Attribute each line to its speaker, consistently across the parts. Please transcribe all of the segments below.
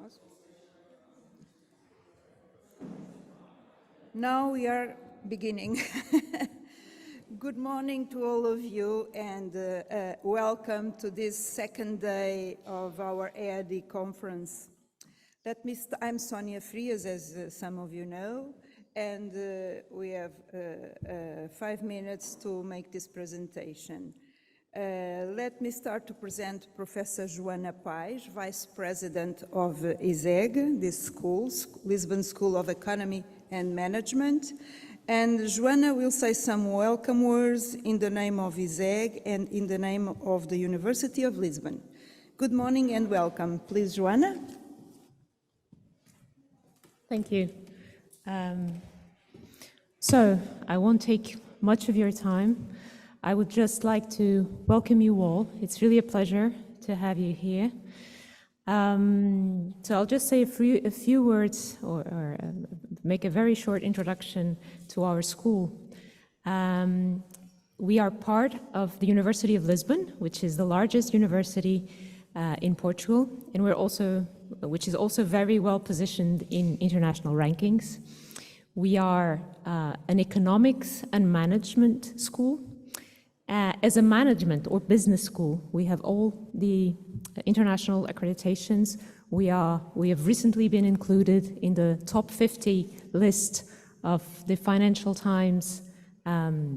Speaker 1: Pause. Now we are beginning. Good morning to all of you, and welcome to this second day of our EADI conference. I'm Sonia Frias, as some of you know, and we have 5 minutes to make this presentation. Let me start to present Professor Joana Pires, Vice President of ESEG, this school, Lisbon School of Economy and Management. And Joana will say some welcome words in the name of ESEG and in the name of the University of Lisbon. Good morning and welcome. Please, Joana.
Speaker 2: Thank you. So I won't take much of your time. I would just like to welcome you all. It's really a pleasure to have you here. So I'll just say a few words or make a very short introduction to our school. We are part of the University of Lisbon, which is the largest university in Portugal, and which is also very well positioned in international rankings. We are an economics and management school. As a management or business school, we have all the international accreditations. We have recently been included in the top 50 list of the Financial Times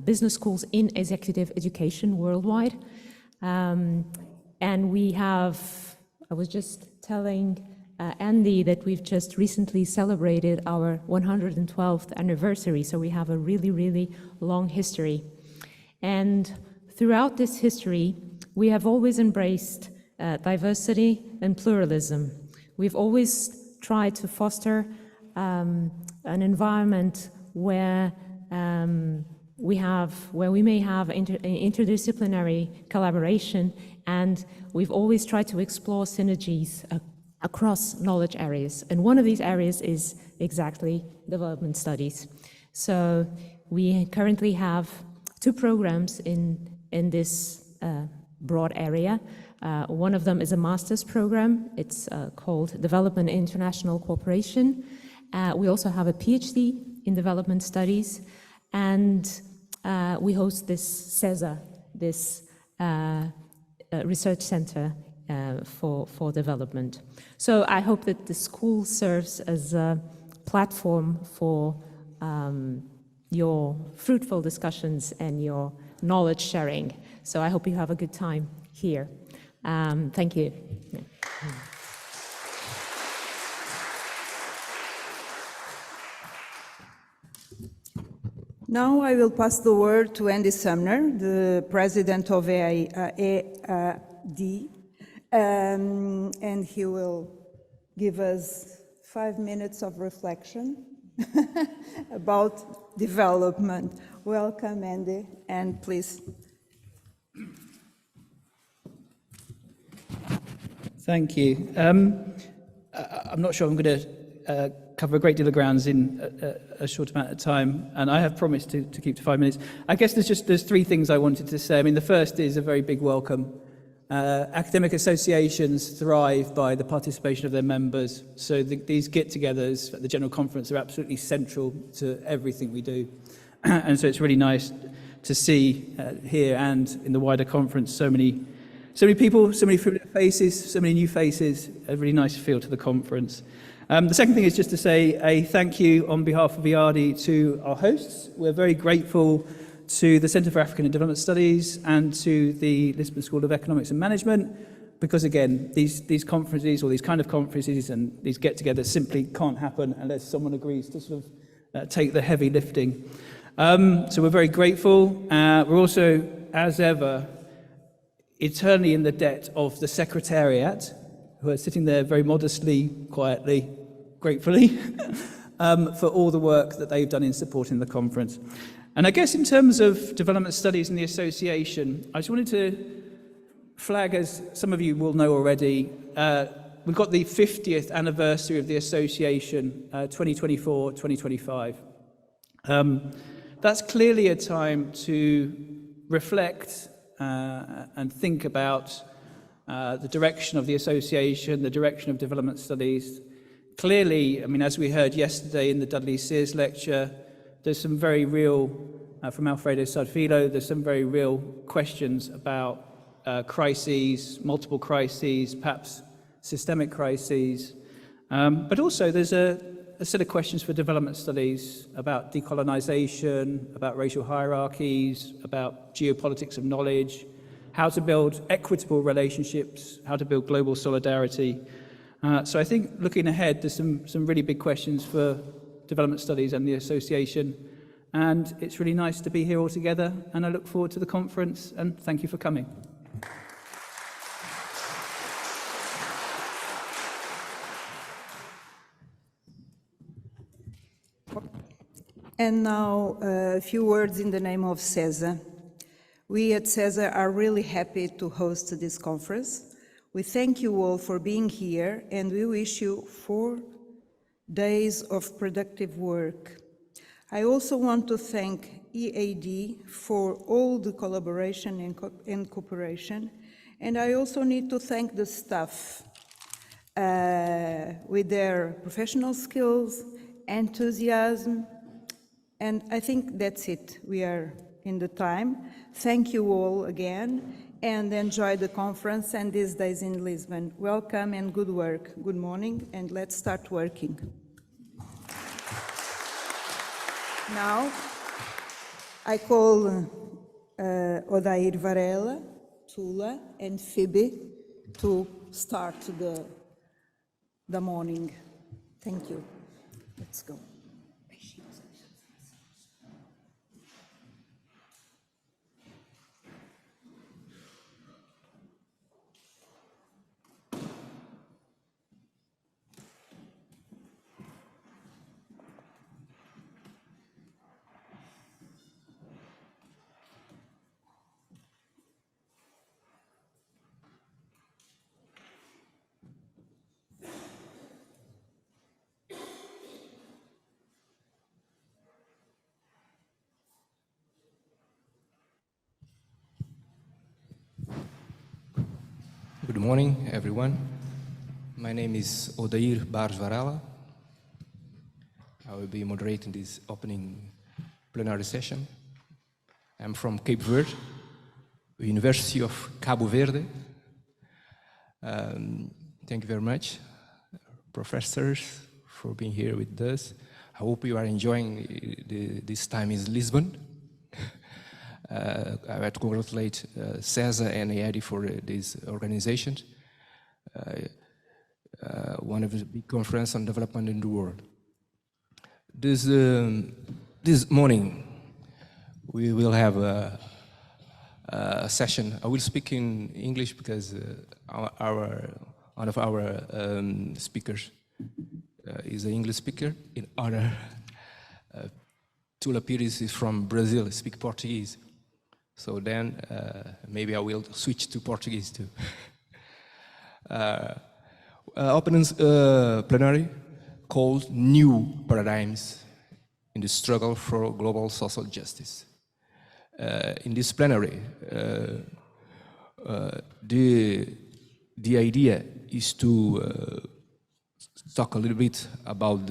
Speaker 2: business schools in executive education worldwide. And we have, I was just telling Andy that we've just recently celebrated our 112th anniversary, so we have a really, really long history. And throughout this history, we have always embraced diversity and pluralism. We've always tried to foster an environment where we may have interdisciplinary collaboration, and we've always tried to explore synergies across knowledge areas. And one of these areas is exactly development studies. So we currently have 2 programs in this broad area. One of them is a master's program. It's called Development and International Cooperation. We also have a PhD in development studies, and we host this CEsA, this research center for development. So I hope that the school serves as a platform for your fruitful discussions and your knowledge sharing. So I hope you have a good time here. Thank you.
Speaker 1: Now I will pass the word to Andy Sumner, the president of EADI, and he will give us 5 minutes of reflection about development. Welcome, Andy, and please.
Speaker 3: Thank you. I'm not sure I'm going to cover a great deal of grounds in a short amount of time, and I have promised to keep to 5 minutes. I guess there's 3 things I wanted to say. I mean, the first is a very big welcome. Academic associations thrive by the participation of their members, so these get-togethers at the General Conference are absolutely central to everything we do. And so it's really nice to see here and in the wider conference so many people, so many familiar faces, so many new faces, a really nice feel to the conference. The second thing is just to say a thank you on behalf of EADI to our hosts. We're very grateful to the Centre for African and Development Studies and to the Lisbon School of Economics and Management, because again, these conferences or these kind of conferences and these get-togethers simply can't happen unless someone agrees to sort of take the heavy lifting. So we're very grateful. We're also, as ever, eternally in the debt of the Secretariat, who are sitting there very modestly, quietly, gratefully, for all the work that they've done in supporting the conference. And I guess in terms of development studies in the association, I just wanted to flag, as some of you will know already, we've got the 50th anniversary of the association, 2024-2025. That's clearly a time to reflect and think about the direction of the association, the direction of development studies. Clearly, I mean, as we heard yesterday in the EADI CEsA lecture, there's some very real, from Alfredo Sarfilo, there's some very real questions about crises, multiple crises, perhaps systemic crises. But also there's a set of questions for development studies about decolonization, about racial hierarchies, about geopolitics of knowledge, how to build equitable relationships, how to build global solidarity. So I think looking ahead, there's some really big questions for development studies and the association. And it's really nice to be here all together. And I look forward to the conference. And thank you for coming.
Speaker 1: And now a few words in the name of CEsA. We at CEsA are really happy to host this conference. We thank you all for being here and we wish you 4 days of productive work. I also want to thank EAD for all the collaboration and cooperation. And I also need to thank the staff with their professional skills, enthusiasm, and I think that's it. We are in the time. Thank you all again and enjoy the conference and these days in Lisbon. Welcome and good work. Good morning and let's start working. Now, I call Odair Varela, Thula and Phoebe to start the morning. Thank you. Let's go.
Speaker 4: Good morning, everyone. My name is Odair Varela. I will be moderating this opening plenary session. I'm from Cape Verde, University of Cabo Verde. Thank you very much, professors, for being here with us. I hope you are enjoying this time in Lisbon. I would congratulate CEsA and EADI for these organizations. One of the big conferences on development in the world. This morning, we will have a session. I will speak in English because one of our speakers is an English speaker. In honor, Thula Pires is from Brazil, speaks Portuguese. So then maybe I will switch to Portuguese too. Opening plenary called New Paradigms in the Struggle for Global Social Justice. In this plenary, the idea is to talk a little bit about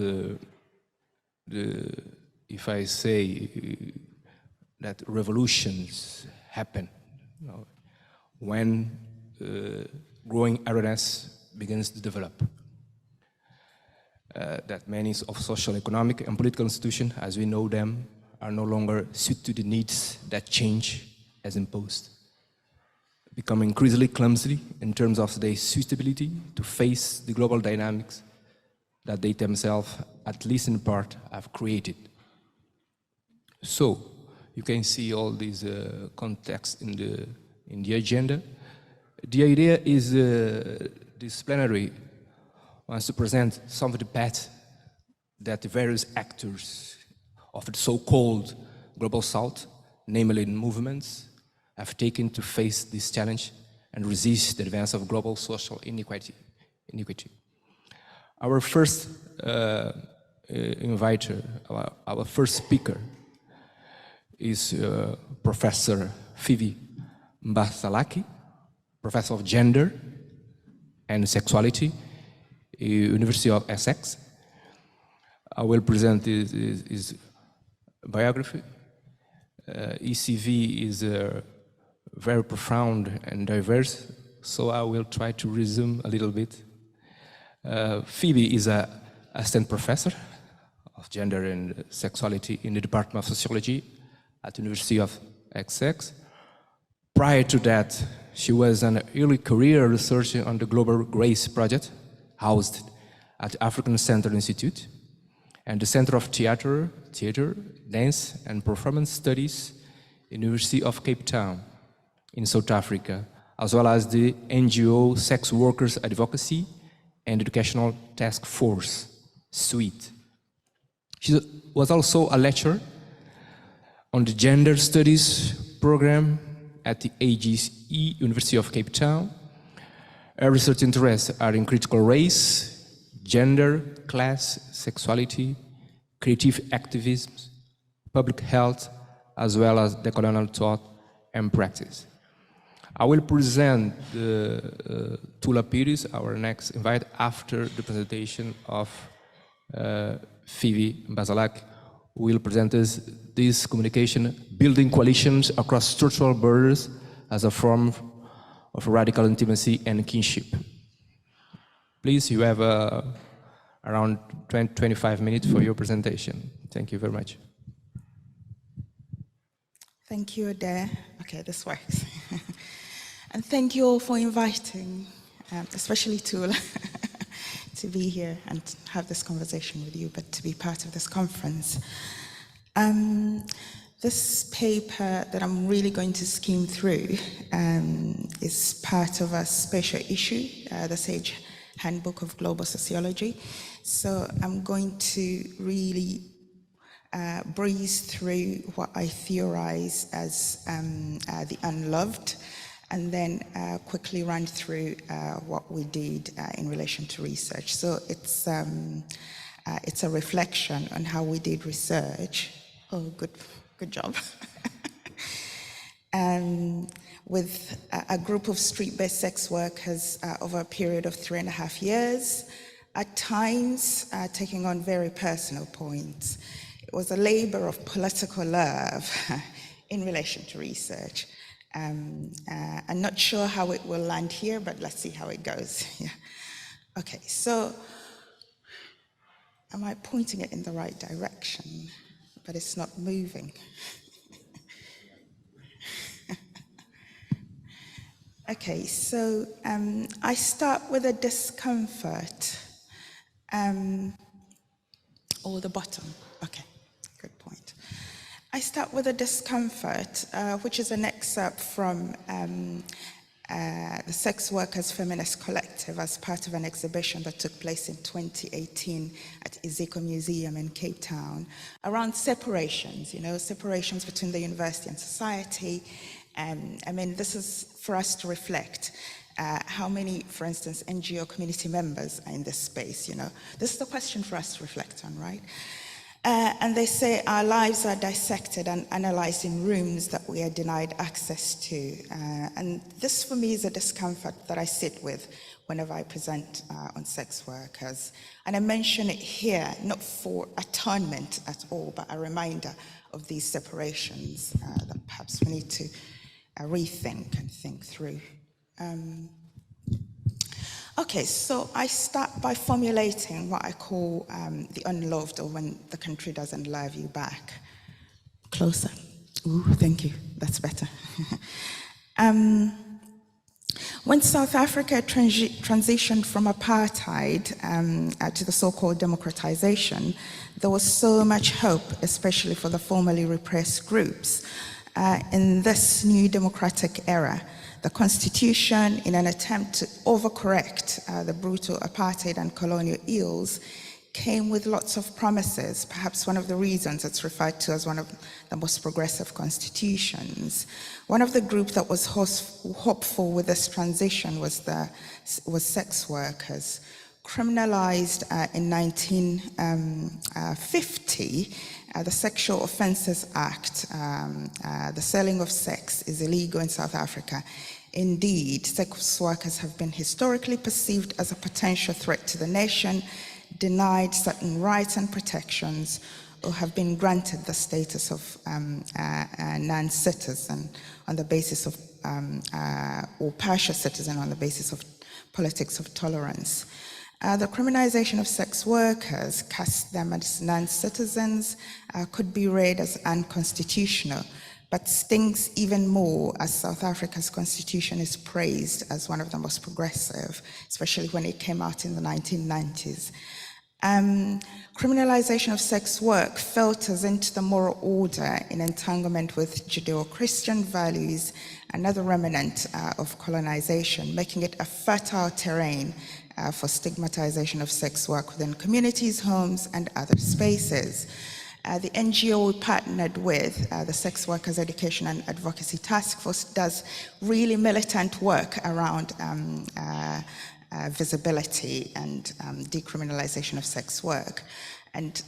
Speaker 4: if I say that revolutions happen, when growing awareness begins to develop. That many of social, economic, and political institutions, as we know them, are no longer suited to the needs that change has imposed, become increasingly clumsy in terms of their suitability to face the global dynamics that they themselves, at least in part, have created. So, you can see all these contexts in the agenda. The idea is this plenary wants to present some of the paths that the various actors of the so-called Global South, namely movements, have taken to face this challenge and resist the advance of global social inequity. Our first inviter, our first speaker, is Professor Phoebe Mbasalaki, Professor of Gender and Sexuality, University of Essex. I will present his biography. ECV is very profound and diverse, so I will try to resume a little bit. Phoebe is an assistant professor of gender and sexuality in the Department of Sociology at the University of Essex. Prior to that, she was an early career researcher on the Global Grace Project, housed at the African Center Institute, and the Center of Theatre, Dance and Performance Studies, University of Cape Town in South Africa, as well as the NGO Sex Workers Advocacy and Educational Task Force, SWEET. She was also a lecturer on the Gender Studies program at the AGE University of Cape Town. Her research interests are in critical race, gender, class, sexuality, creative activism, public health, as well as decolonial thought and practice. I will present Thula Pires, our next invite, after the presentation of Phoebe Mbasalaki, who will present us this communication, building coalitions across structural borders as a form of radical intimacy and kinship. Please, you have around 25 minutes for your presentation. Thank you very much.
Speaker 5: Thank you, Adair. Okay, this works. And thank you all for inviting, especially Thula, to be here and have this conversation with you, but to be part of this conference. This paper that I'm really going to skim through is part of a special issue, the Sage Handbook of Global Sociology. So I'm going to really breeze through what I theorize as the unloved, and then quickly run through what we did in relation to research. So it's a reflection on how we did research. Oh, good job. With a group of street-based sex workers over a period of 3.5 years, at times taking on very personal points. It was a labor of political love in relation to research. I'm not sure how it will land here, but let's see how it goes. Yeah. Okay, so am I pointing it in the right direction? But it's not moving. Okay, so I start with a discomfort. Or the bottom. Okay, good point. I start with a discomfort, which is an excerpt from the Sex Workers Feminist Collective as part of an exhibition that took place in 2018 at Iziko Museum in Cape Town around separations, separations between the university and society. I mean, this is for us to reflect how many, for instance, NGO community members are in this space, This is the question for us to reflect on, right? And they say our lives are dissected and analyzed in rooms that we are denied access to. And this for me is a discomfort that I sit with whenever I present on sex workers. And I mention it here, not for atonement at all, but a reminder of these separations that perhaps we need to rethink and think through. Okay, so I start by formulating what I call the unloved, or when the country doesn't love you back. Closer. Ooh, thank you. That's better. When South Africa transitioned from apartheid to the so-called democratization, there was so much hope, especially for the formerly repressed groups. In this new democratic era, the Constitution, in an attempt to overcorrect the brutal apartheid and colonial ills, came with lots of promises. Perhaps one of the reasons it's referred to as one of the most progressive constitutions. One of the groups that was hopeful with this transition was sex workers. Criminalized in 1950, the Sexual Offences Act, the selling of sex is illegal in South Africa Indeed, sex workers have been historically perceived as a potential threat to the nation, denied certain rights and protections, or have been granted the status of non-citizen on the basis of, or partial citizen on the basis of politics of tolerance. The criminalization of sex workers cast them as non-citizens, could be read as unconstitutional, but stings even more as South Africa's constitution is praised as one of the most progressive, especially when it came out in the 1990s. Criminalization of sex work filters into the moral order in entanglement with Judeo-Christian values, another remnant of colonization, making it a fertile terrain for stigmatization of sex work within communities, homes, and other spaces. The NGO we partnered with, the Sex Workers Education and Advocacy Task Force, does really militant work around visibility and decriminalization of sex work. And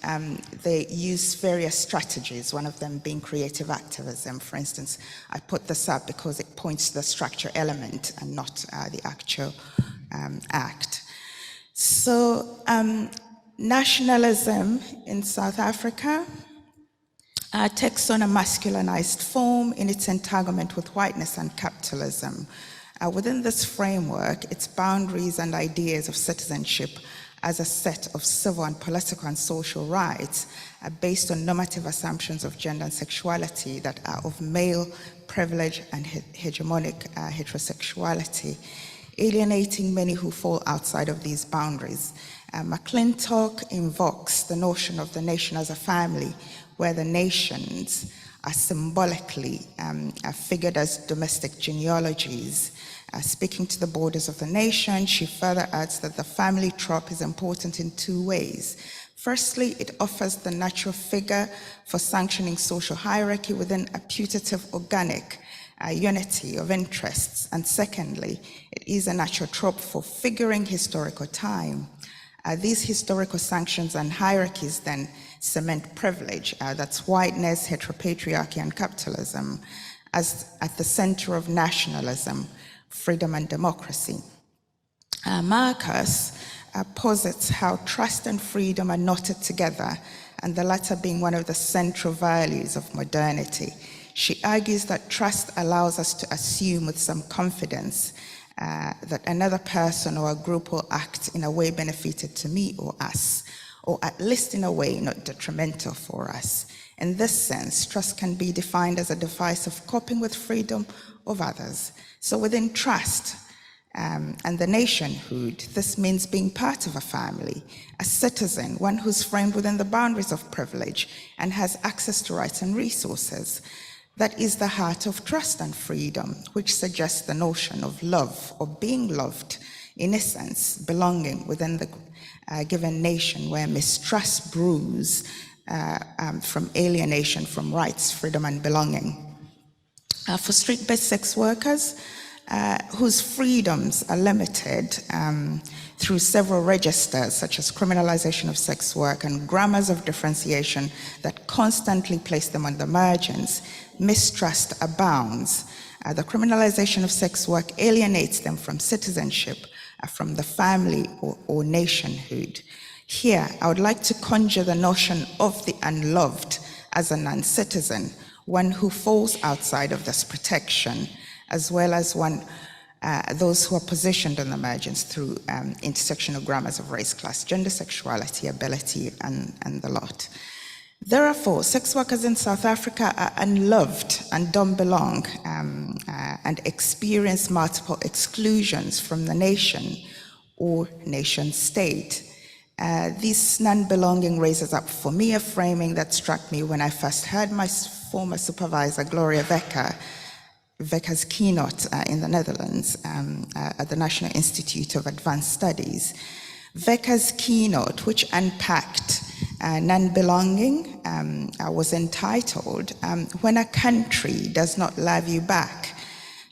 Speaker 5: they use various strategies, one of them being creative activism. For instance, I put this up because it points to the structure element and not the actual act. So nationalism in South Africa takes on a masculinized form in its entanglement with whiteness and capitalism. Within this framework, its boundaries and ideas of citizenship as a set of civil and political and social rights are based on normative assumptions of gender and sexuality that are of male privilege and hegemonic heterosexuality, alienating many who fall outside of these boundaries. McClintock invokes the notion of the nation as a family, where the nations are symbolically figured as domestic genealogies. Speaking to the borders of the nation, she further adds that the family trope is important in two ways. Firstly, it offers the natural figure for sanctioning social hierarchy within a putative organic unity of interests. And secondly, it is a natural trope for figuring historical time. These historical sanctions and hierarchies then cement privilege, that's whiteness, heteropatriarchy, and capitalism, as at the center of nationalism, freedom, and democracy. Marcus posits how trust and freedom are knotted together, and the latter being one of the central values of modernity. She argues that trust allows us to assume with some confidence that another person or a group will act in a way benefited to me or us, or at least in a way not detrimental for us. In this sense, trust can be defined as a device of coping with freedom of others. So within trust and the nationhood, this means being part of a family, a citizen, one who's framed within the boundaries of privilege and has access to rights and resources. That is the heart of trust and freedom, which suggests the notion of love, or being loved, in essence, belonging within the given nation, where mistrust brews from alienation from rights, freedom, and belonging. For street-based sex workers, whose freedoms are limited through several registers, such as criminalization of sex work and grammars of differentiation that constantly place them on the margins, mistrust abounds. The criminalization of sex work alienates them from citizenship, from the family or nationhood. Here, I would like to conjure the notion of the unloved as a non-citizen, one who falls outside of this protection, as well as those who are positioned on the margins through intersectional grammars of race, class, gender, sexuality, ability, and the lot. Therefore, sex workers in South Africa are unloved and don't belong and experience multiple exclusions from the nation or nation state. This non-belonging raises up for me a framing that struck me when I first heard my former supervisor, Gloria Vecker's keynote in the Netherlands at the National Institute of Advanced Studies. Vecker's keynote, which unpacked non-belonging, was entitled, "When a Country Does Not Love You Back."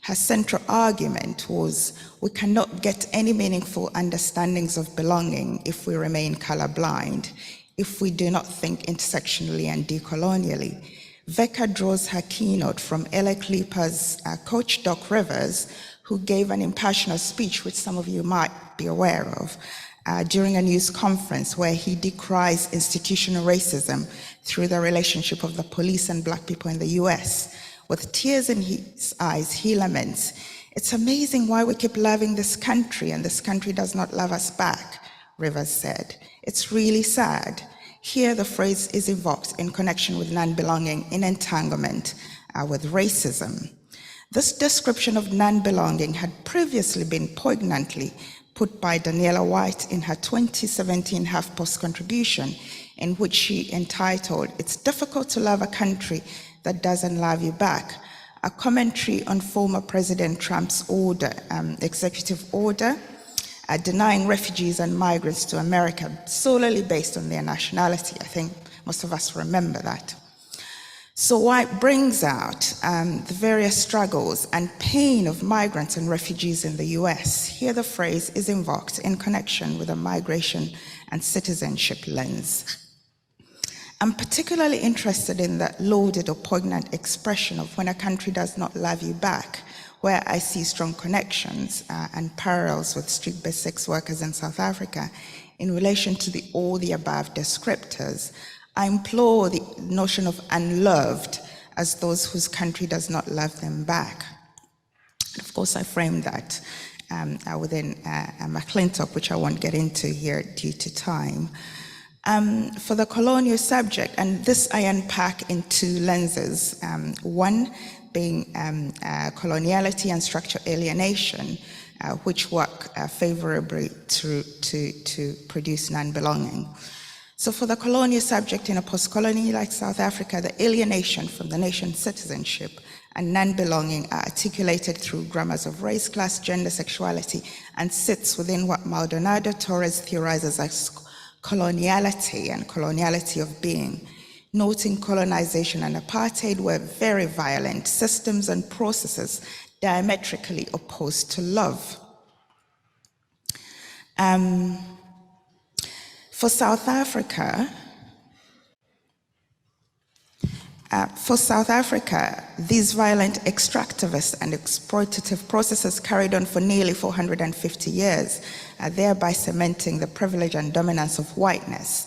Speaker 5: Her central argument was, we cannot get any meaningful understandings of belonging if we remain colorblind, if we do not think intersectionally and decolonially. Veka draws her keynote from LA Clippers coach Doc Rivers, who gave an impassioned speech, which some of you might be aware of, during a news conference where he decries institutional racism through the relationship of the police and black people in the US. With tears in his eyes, he laments, "It's amazing why we keep loving this country and this country does not love us back," Rivers said. "It's really sad." Here the phrase is evoked in connection with non-belonging in entanglement with racism. This description of non-belonging had previously been poignantly put by Daniela White in her 2017 HuffPost contribution, in which she entitled, "It's difficult to love a country that doesn't love you back," a commentary on former President Trump's executive order, denying refugees and migrants to America solely based on their nationality. I think most of us remember that. So White brings out the various struggles and pain of migrants and refugees in the US. Here the phrase is invoked in connection with a migration and citizenship lens. I'm particularly interested in that loaded or poignant expression of when a country does not love you back, where I see strong connections and parallels with street-based sex workers in South Africa in relation to all the above descriptors. I implore the notion of unloved as those whose country does not love them back. And of course, I framed that within a McClintock, which I won't get into here due to time. For the colonial subject, and this I unpack in two lenses, one being coloniality and structural alienation, which work favorably to produce non-belonging. So for the colonial subject in a post-colonial like South Africa, the alienation from the nation's citizenship and non-belonging are articulated through grammars of race, class, gender, sexuality, and sits within what Maldonado Torres theorizes as coloniality and coloniality of being, noting colonization and apartheid were very violent systems and processes diametrically opposed to love. For South Africa, these violent extractivist and exploitative processes carried on for nearly 450 years, thereby cementing the privilege and dominance of whiteness,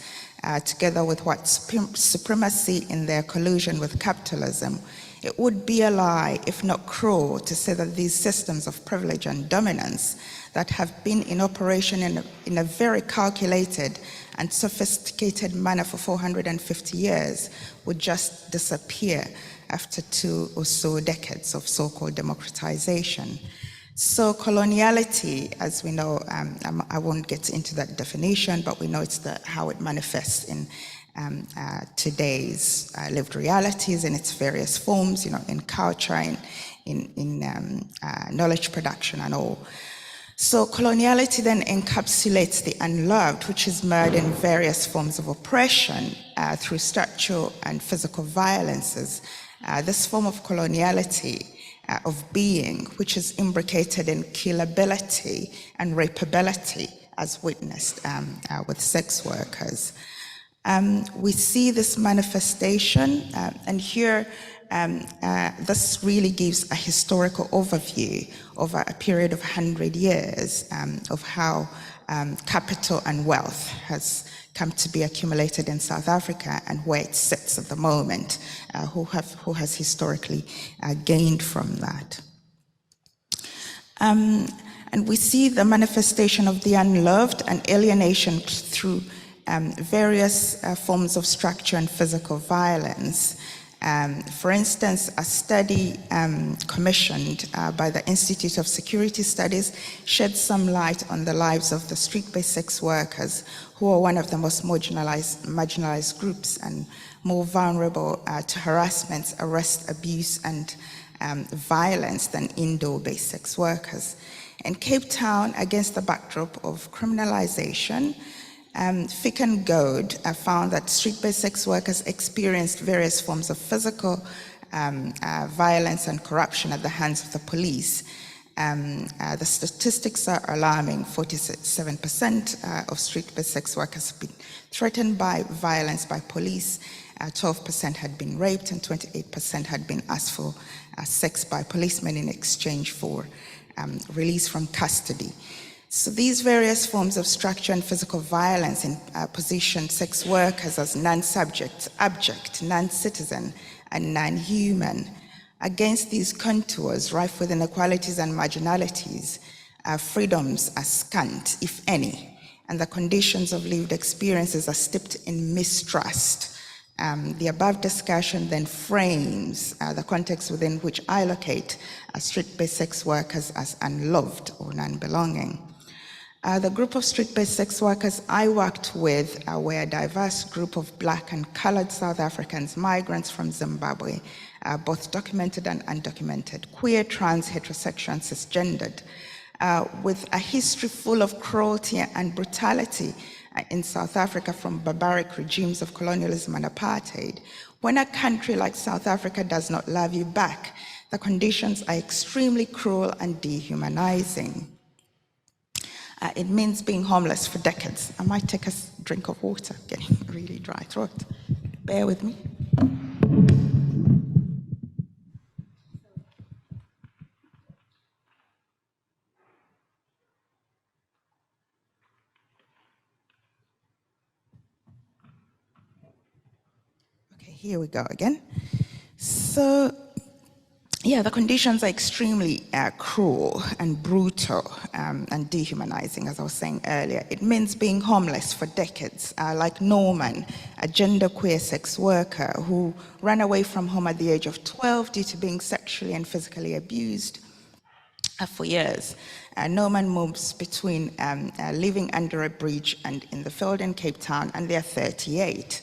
Speaker 5: together with white supremacy in their collusion with capitalism. It would be a lie, if not cruel, to say that these systems of privilege and dominance that have been in operation in a very calculated and sophisticated manner for 450 years would just disappear after 2 or so decades of so-called democratization. So coloniality, as we know, I won't get into that definition, but we know it's how it manifests in today's lived realities in its various forms, in culture, in knowledge production and all. So coloniality then encapsulates the unloved, which is marred in various forms of oppression through structural and physical violences. This form of coloniality of being, which is imbricated in killability and rapeability, as witnessed with sex workers. We see this manifestation, and here this really gives a historical overview over a period of 100 years of how capital and wealth has come to be accumulated in South Africa and where it sits at the moment, who has historically gained from that. And we see the manifestation of the unloved and alienation through various forms of structure and physical violence. For instance, a study commissioned by the Institute of Security Studies shed some light on the lives of the street-based sex workers, who are one of the most marginalized groups and more vulnerable to harassment, arrest, abuse, and violence than indoor-based sex workers. In Cape Town, against the backdrop of criminalization, Fick and Goad found that street-based sex workers experienced various forms of physical violence and corruption at the hands of the police. The statistics are alarming. 47% of street-based sex workers have been threatened by violence by police. 12% had been raped, and 28% had been asked for sex by policemen in exchange for release from custody. So these various forms of structure and physical violence position sex workers as non-subject, abject, non-citizen, and non-human. Against these contours, rife with inequalities and marginalities, freedoms are scant, if any, and the conditions of lived experiences are steeped in mistrust. The above discussion then frames the context within which I locate street-based sex workers as unloved or non-belonging. The group of street-based sex workers I worked with were a diverse group of Black and colored South Africans, migrants from Zimbabwe, both documented and undocumented, queer, trans, heterosexual, and cisgendered, with a history full of cruelty and brutality in South Africa from barbaric regimes of colonialism and apartheid. When a country like South Africa does not love you back, the conditions are extremely cruel and dehumanizing. It means being homeless for decades. I might take a drink of water, getting a really dry throat. Bear with me. Okay, here we go again. So, yeah, the conditions are extremely cruel and brutal and dehumanizing, as I was saying earlier. It means being homeless for decades, like Norman, a genderqueer sex worker who ran away from home at the age of 12 due to being sexually and physically abused for years. Norman moves between living under a bridge and in the field in Cape Town, and they're 38.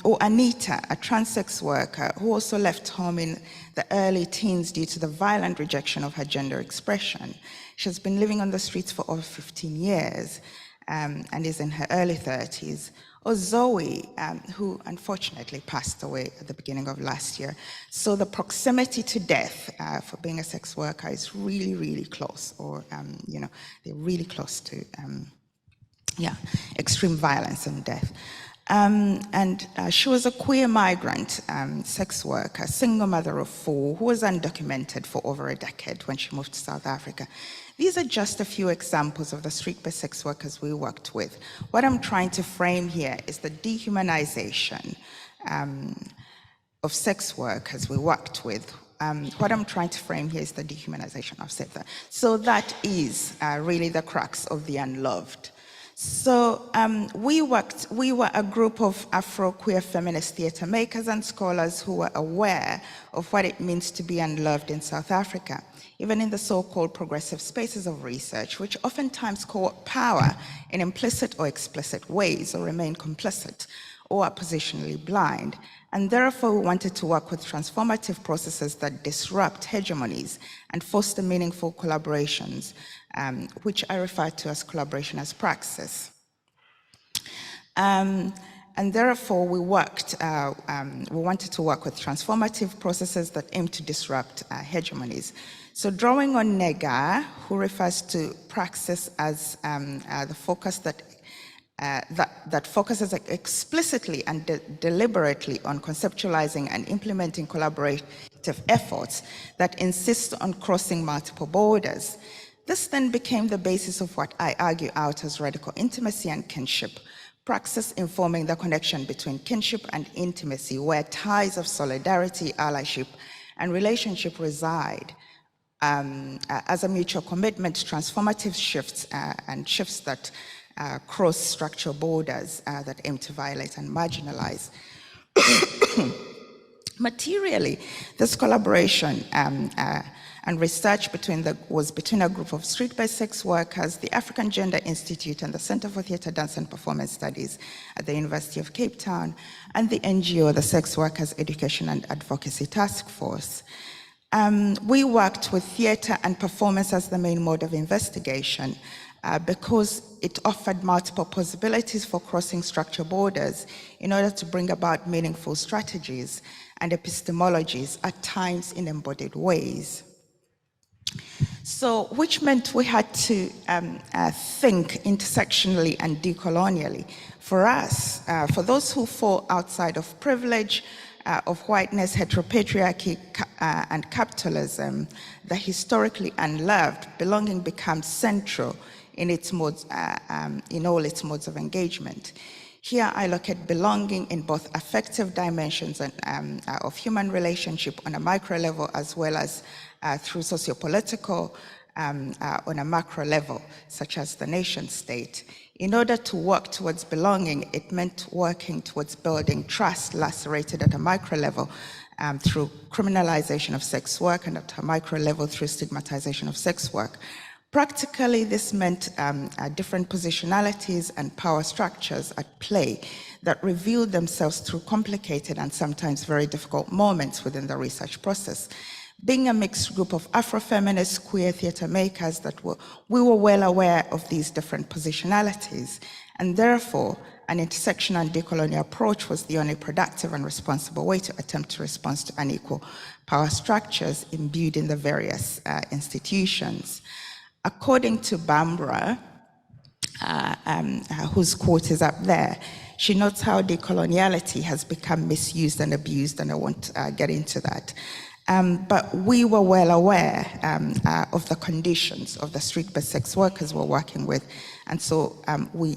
Speaker 5: Or Anita, a trans sex worker who also left home in the early teens due to the violent rejection of her gender expression. She has been living on the streets for over 15 years and is in her early 30s. Or Zoe, who unfortunately passed away at the beginning of last year. So the proximity to death for being a sex worker is really, really close, or, they're really close to, extreme violence and death. She was a queer migrant sex worker, single mother of 4, who was undocumented for over a decade when she moved to South Africa. These are just a few examples of the street-based sex workers we worked with. What I'm trying to frame here is the dehumanization of sex workers we worked with. What I'm trying to frame here is the dehumanization of sex workers. So that is really the crux of the unloved. So we were a group of Afro-queer feminist theatre makers and scholars who were aware of what it means to be unloved in South Africa, even in the so-called progressive spaces of research, which oftentimes co-opt power in implicit or explicit ways, or remain complicit, or are positionally blind. And therefore, we wanted to work with transformative processes that disrupt hegemonies and foster meaningful collaborations, which I refer to as collaboration as praxis. And therefore, we wanted to work with transformative processes that aim to disrupt hegemonies. So drawing on Nega, who refers to praxis as the focus that focuses explicitly and deliberately on conceptualizing and implementing collaborative efforts that insist on crossing multiple borders. This then became the basis of what I argue out as radical intimacy and kinship, praxis informing the connection between kinship and intimacy, where ties of solidarity, allyship, and relationship reside. As a mutual commitment to transformative shifts and shifts that cross structural borders that aim to violate and marginalize. Materially, this collaboration and research was between a group of street-based sex workers, the African Gender Institute, and the Center for Theatre, Dance and Performance Studies at the University of Cape Town, and the NGO, the Sex Workers Education and Advocacy Task Force. We worked with theatre and performance as the main mode of investigation because it offered multiple possibilities for crossing structural borders in order to bring about meaningful strategies and epistemologies, at times in embodied ways. So, which meant we had to think intersectionally and decolonially. For us, for those who fall outside of privilege, of whiteness, heteropatriarchy, and capitalism, the historically unloved, belonging becomes central in its modes, in all its modes of engagement. Here I look at belonging in both affective dimensions and, of human relationship on a micro level, as well as through sociopolitical on a macro level, such as the nation state. In order to work towards belonging, it meant working towards building trust lacerated at a micro level through criminalization of sex work, and at a micro level through stigmatization of sex work. Practically, this meant different positionalities and power structures at play that revealed themselves through complicated and sometimes very difficult moments within the research process. Being a mixed group of Afrofeminist queer theatre makers, we were well aware of these different positionalities, and therefore an intersectional and decolonial approach was the only productive and responsible way to attempt to respond to unequal power structures imbued in the various institutions. According to Bambara, whose quote is up there, she notes how decoloniality has become misused and abused, and I won't get into that. But we were well aware of the conditions of the street-based sex workers we're working with, and so we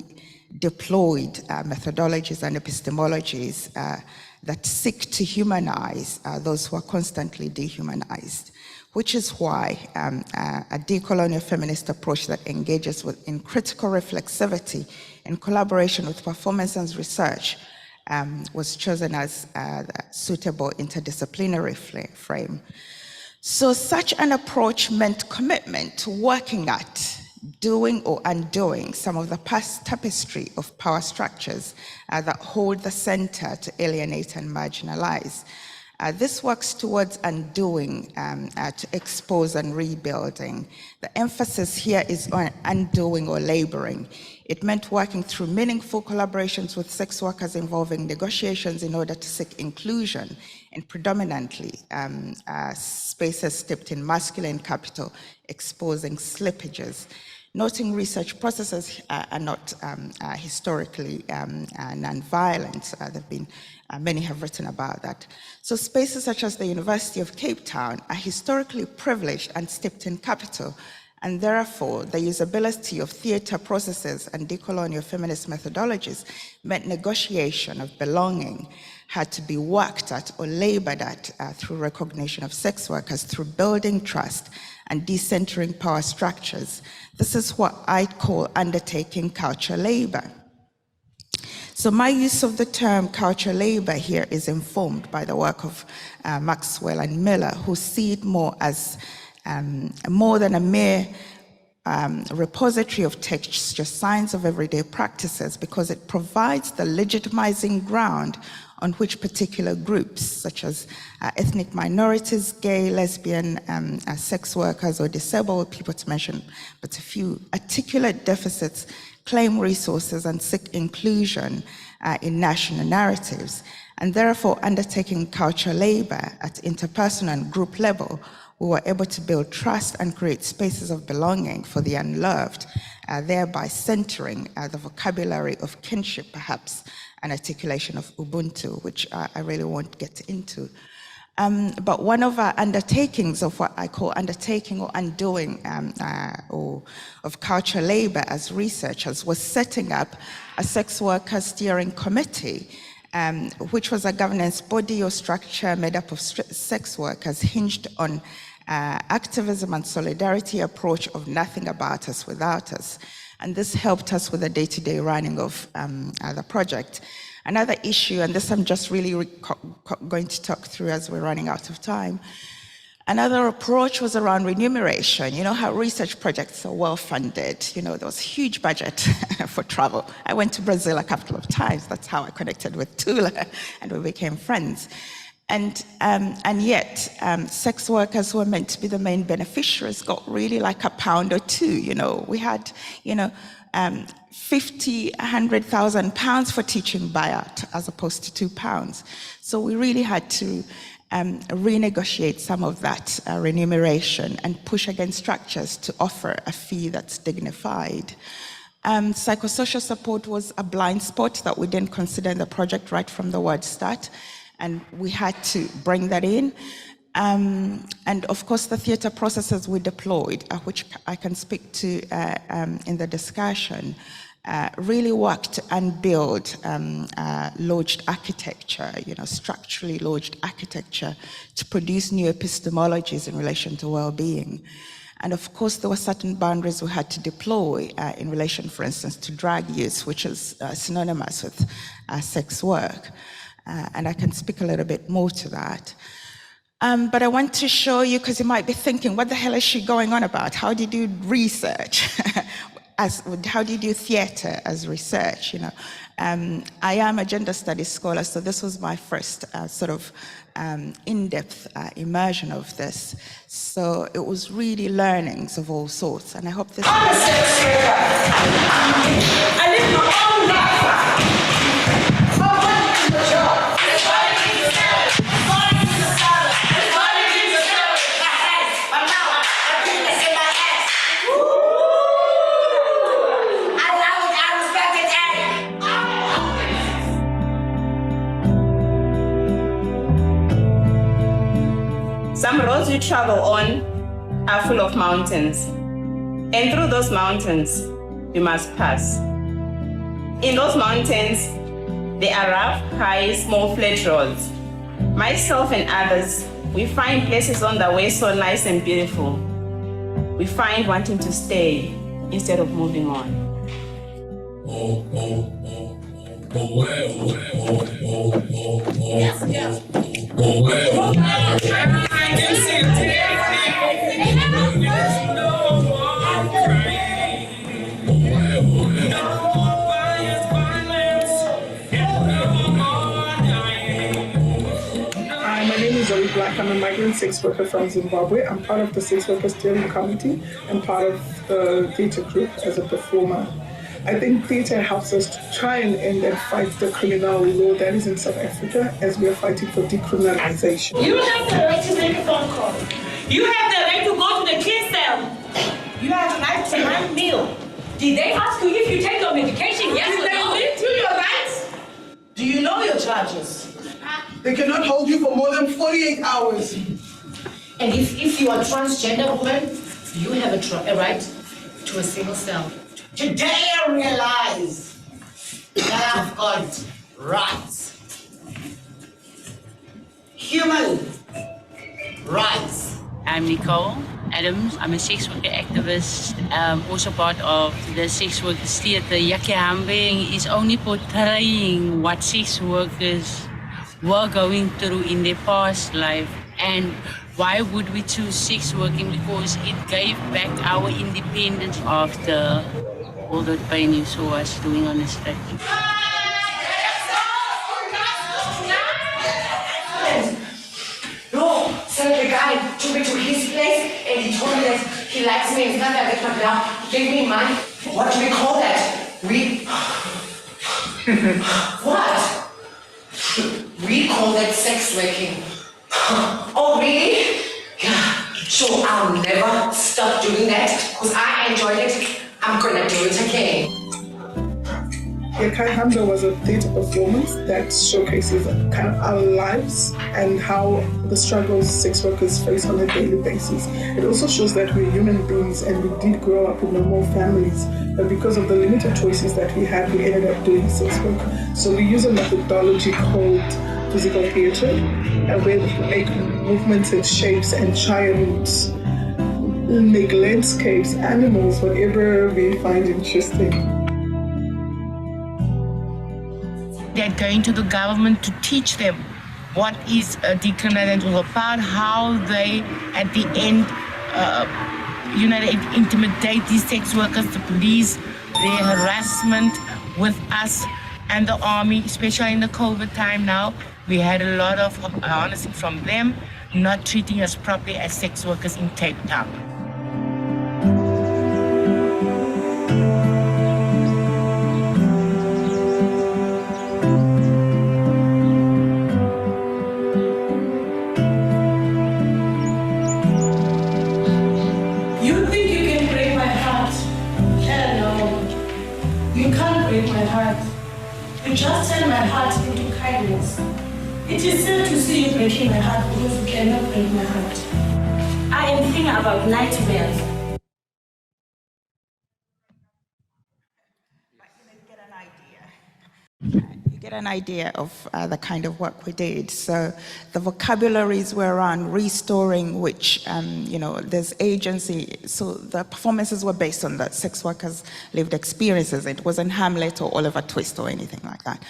Speaker 5: deployed methodologies and epistemologies that seek to humanize those who are constantly dehumanized, which is why a decolonial feminist approach that engages in critical reflexivity in collaboration with performance and research was chosen as a suitable interdisciplinary frame. So such an approach meant commitment to working at doing or undoing some of the past tapestry of power structures that hold the center to alienate and marginalize. This works towards undoing, to expose and rebuilding. The emphasis here is on undoing or laboring. It meant working through meaningful collaborations with sex workers involving negotiations in order to seek inclusion in predominantly spaces steeped in masculine capital, exposing slippages. Noting research processes are not historically non-violent. There've been many have written about that. So spaces such as the University of Cape Town are historically privileged and steeped in capital, and therefore the usability of theatre processes and decolonial feminist methodologies meant negotiation of belonging had to be worked at or labored at through recognition of sex workers, through building trust and decentering power structures. This is what I call undertaking culture labor. So my use of the term culture labor here is informed by the work of Maxwell and Miller, who see it more as more than a mere repository of texture, signs of everyday practices, because it provides the legitimizing ground on which particular groups, such as ethnic minorities, gay, lesbian, sex workers, or disabled people, to mention but a few, articulate deficits, claim resources, and seek inclusion in national narratives. And therefore, undertaking culture labor at interpersonal and group level, we were able to build trust and create spaces of belonging for the unloved, thereby centering the vocabulary of kinship, perhaps, an articulation of Ubuntu, which I really won't get into. But one of our undertakings of what I call undertaking or undoing or of culture labor as researchers was setting up a sex worker steering committee, which was a governance body or structure made up of sex workers hinged on activism and solidarity approach of nothing about us without us. And this helped us with the day-to-day running of the project. Another issue, and this I'm just really going to talk through as we're running out of time. Another approach was around remuneration. You know how research projects are well funded. You know, there was a huge budget for travel. I went to Brazil a couple of times. That's how I connected with Thula, and we became friends. And yet, sex workers who were meant to be the main beneficiaries got really like £1 or £2. You know, we had, you know, 50, 100,000 pounds for teaching buyout as opposed to £2. So we really had to renegotiate some of that remuneration and push against structures to offer a fee that's dignified. Psychosocial support was a blind spot that we didn't consider in the project right from the word start, and we had to bring that in. And of course, the theatre processes we deployed, which I can speak to in the discussion, really worked and built lodged architecture, structurally lodged architecture to produce new epistemologies in relation to well-being. And of course, there were certain boundaries we had to deploy in relation, for instance, to drug use, which is synonymous with sex work. And I can speak a little bit more to that. But I want to show you, because you might be thinking, what the hell is she going on about? How do you do research? How do you do theatre as research? I am a gender studies scholar, so this was my first sort of in-depth immersion of this. So it was really learnings of all sorts, and I hope this.
Speaker 6: I'm a sex worker. I live my own life. But what is the job? It's what it is to sell. It's what it is to sell. It's what it is to sell. My ass. But now I think it's in my ass. I love it. I respect it.
Speaker 7: Some roads we travel on are full of mountains. And through those mountains, we must pass. In those mountains, there are rough, high, small, flat roads. Myself and others, we find places on the way so nice and beautiful. We find wanting to stay instead of moving on.
Speaker 8: My name is Zoe Black. I'm a migrant sex worker from Zimbabwe. I'm part of the Sex Worker Steering Committee and part of the theatre group as a performer. I think theatre helps us to try and end and fight the criminal law that is in South Africa as we are fighting for decriminalization.
Speaker 6: You have the right to make a phone call. You have the right to go to the kids' cell. You have the right to my meal. Did they ask you if you take your medication? Yes or no? Did they your rights? Do you know your charges?
Speaker 8: They cannot hold you for more than 48 hours.
Speaker 9: And if you are a transgender woman, you have a right to a single cell.
Speaker 6: Today I realize that I've got rights. Human rights.
Speaker 10: I'm Nicole Adams. I'm a sex worker activist, also part of the Sex Workers Theatre. Yaki Hambing is only portraying what sex workers were going through in their past life. And why would we choose sex working? Because it gave back our independence after all that pain you saw us doing on the street.
Speaker 9: No, so the guy took me to his place and he told me that he likes me and stuff like that, but now he gave me money. What do we call that? What? We call that sex working. Oh, really? Yeah. So I'll never stop doing that because I enjoyed it. I'm gonna do it again.
Speaker 8: Yakai Hamza was a theatre performance that showcases kind of our lives and how the struggles sex workers face on a daily basis. It also shows that we're human beings and we did grow up in normal families, but because of the limited choices that we had, we ended up doing sex work. So we use a methodology called physical theatre, where we make movements and shapes and try and make landscapes, animals, whatever we find interesting.
Speaker 10: They're going to the government to teach them what is decriminalization about, how they, at the end, they intimidate these sex workers, the police, their harassment with us and the army, especially in the COVID time now. We had a lot of honesty from them, not treating us properly as sex workers in Cape Town.
Speaker 6: heart. You just turn my heart into kindness. It is sad to see you breaking my heart because you cannot break my heart. I am thinking about nightmares.
Speaker 5: You get an idea of the kind of work we did. So the vocabularies were around restoring, which, there's agency. So the performances were based on the sex workers' lived experiences. It wasn't Hamlet or Oliver Twist or anything like that.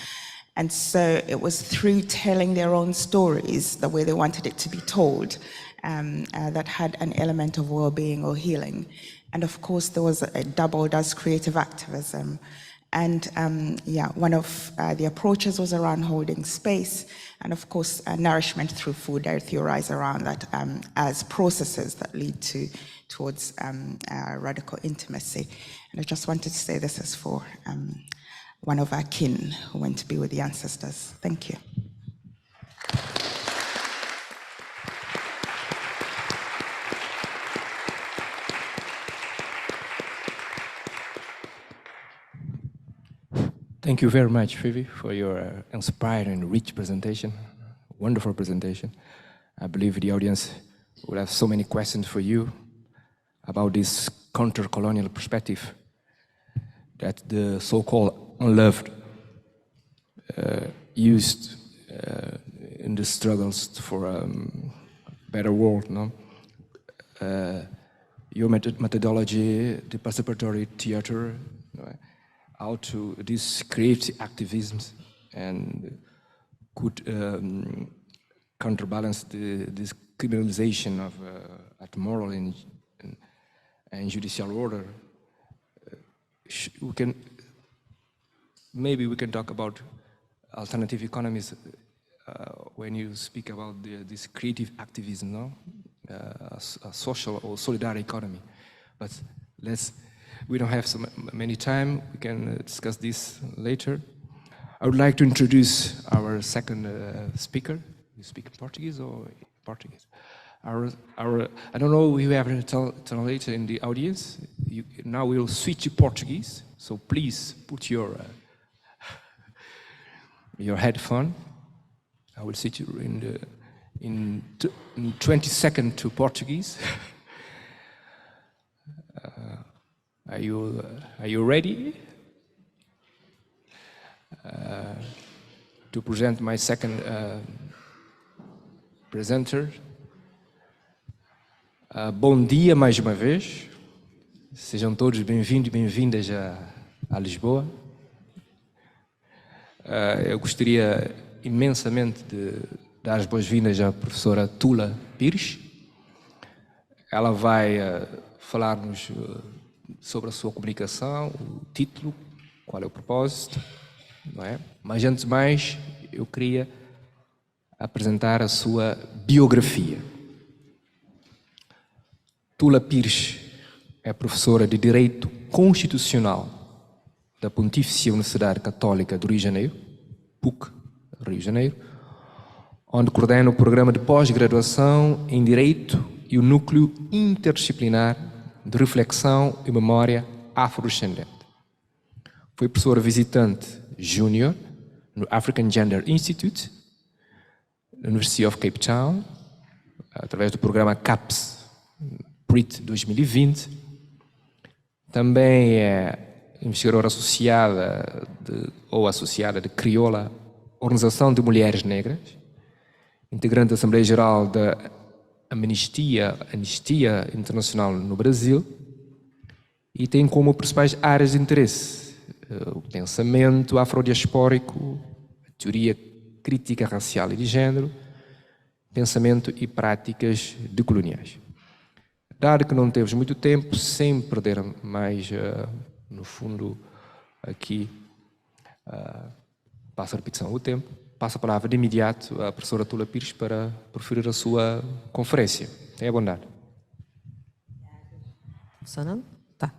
Speaker 5: And so it was through telling their own stories, the way they wanted it to be told, that had an element of well-being or healing. And of course, there was a doubled as creative activism. And one of the approaches was around holding space, and of course, nourishment through food. I theorize around that as processes that lead towards radical intimacy. And I just wanted to say this is for one of our kin who went to be with the ancestors. Thank you.
Speaker 4: Thank you very much, Phoebe, for your inspiring and rich presentation. Wonderful presentation. I believe the audience will have so many questions for you about this counter-colonial perspective that the so-called unloved used in the struggles for a better world. No? Your methodology, the participatory theater, how to this creative activisms and could counterbalance this criminalization of at moral and judicial order. Maybe we can talk about alternative economies when you speak about this creative activism, no? A social or solidarity economy. But we don't have so many time. We can discuss this later. I would like to introduce our second speaker. You speak Portuguese or Portuguese? I don't know if we have a translator in the audience. Now we'll switch to Portuguese. So please put your headphone. I will switch you in 20 seconds to Portuguese. Are you ready to present my second presenter? Bom dia mais uma vez. Sejam todos bem-vindos e bem-vindas a Lisboa. Eu gostaria imensamente de dar as boas-vindas à professora Thula Pires. Ela vai falar-nos sobre a sua comunicação, o título, qual é o propósito, não é? Mas antes de mais, eu queria apresentar a sua biografia. Thula Pires é professora de Direito Constitucional da Pontifícia Universidade Católica do Rio de Janeiro, PUC-Rio de Janeiro, onde coordena o programa de pós-graduação em Direito e o núcleo interdisciplinar de reflexão e memória afrodescendente. Foi professora visitante júnior no African Gender Institute, na University of Cape Town, através do programa CAPS PRIT 2020. Também é investigadora associada de Crioula, Organização de Mulheres Negras, integrante da Assembleia Geral da Anistia Internacional no Brasil, e tem como principais áreas de interesse o pensamento afrodiaspórico, a teoria crítica racial e de género, pensamento e práticas decoloniais. Dado que não temos muito tempo, sem perder mais, no fundo, aqui, passo a repetição do tempo, passo a palavra de imediato à professora Thula Pires para proferir a sua conferência. Tenha bondade.
Speaker 11: Funcionando? Tá.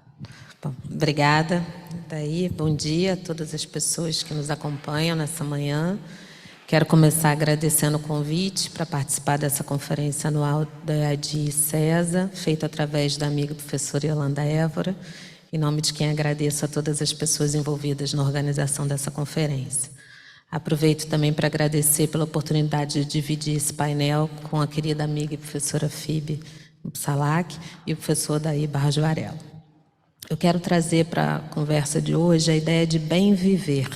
Speaker 11: Bom, obrigada. Daí, bom dia a todas as pessoas que nos acompanham nessa manhã. Quero começar agradecendo o convite para participar dessa conferência anual da EADI CEsA, feita através da amiga professora Yolanda Évora em nome de quem agradeço a todas as pessoas envolvidas na organização dessa conferência. Aproveito também para agradecer pela oportunidade de dividir esse painel com a querida amiga e professora Phoebe Mbasalaki e o professor Daí Barros Varela. Eu quero trazer para a conversa de hoje a ideia de bem viver,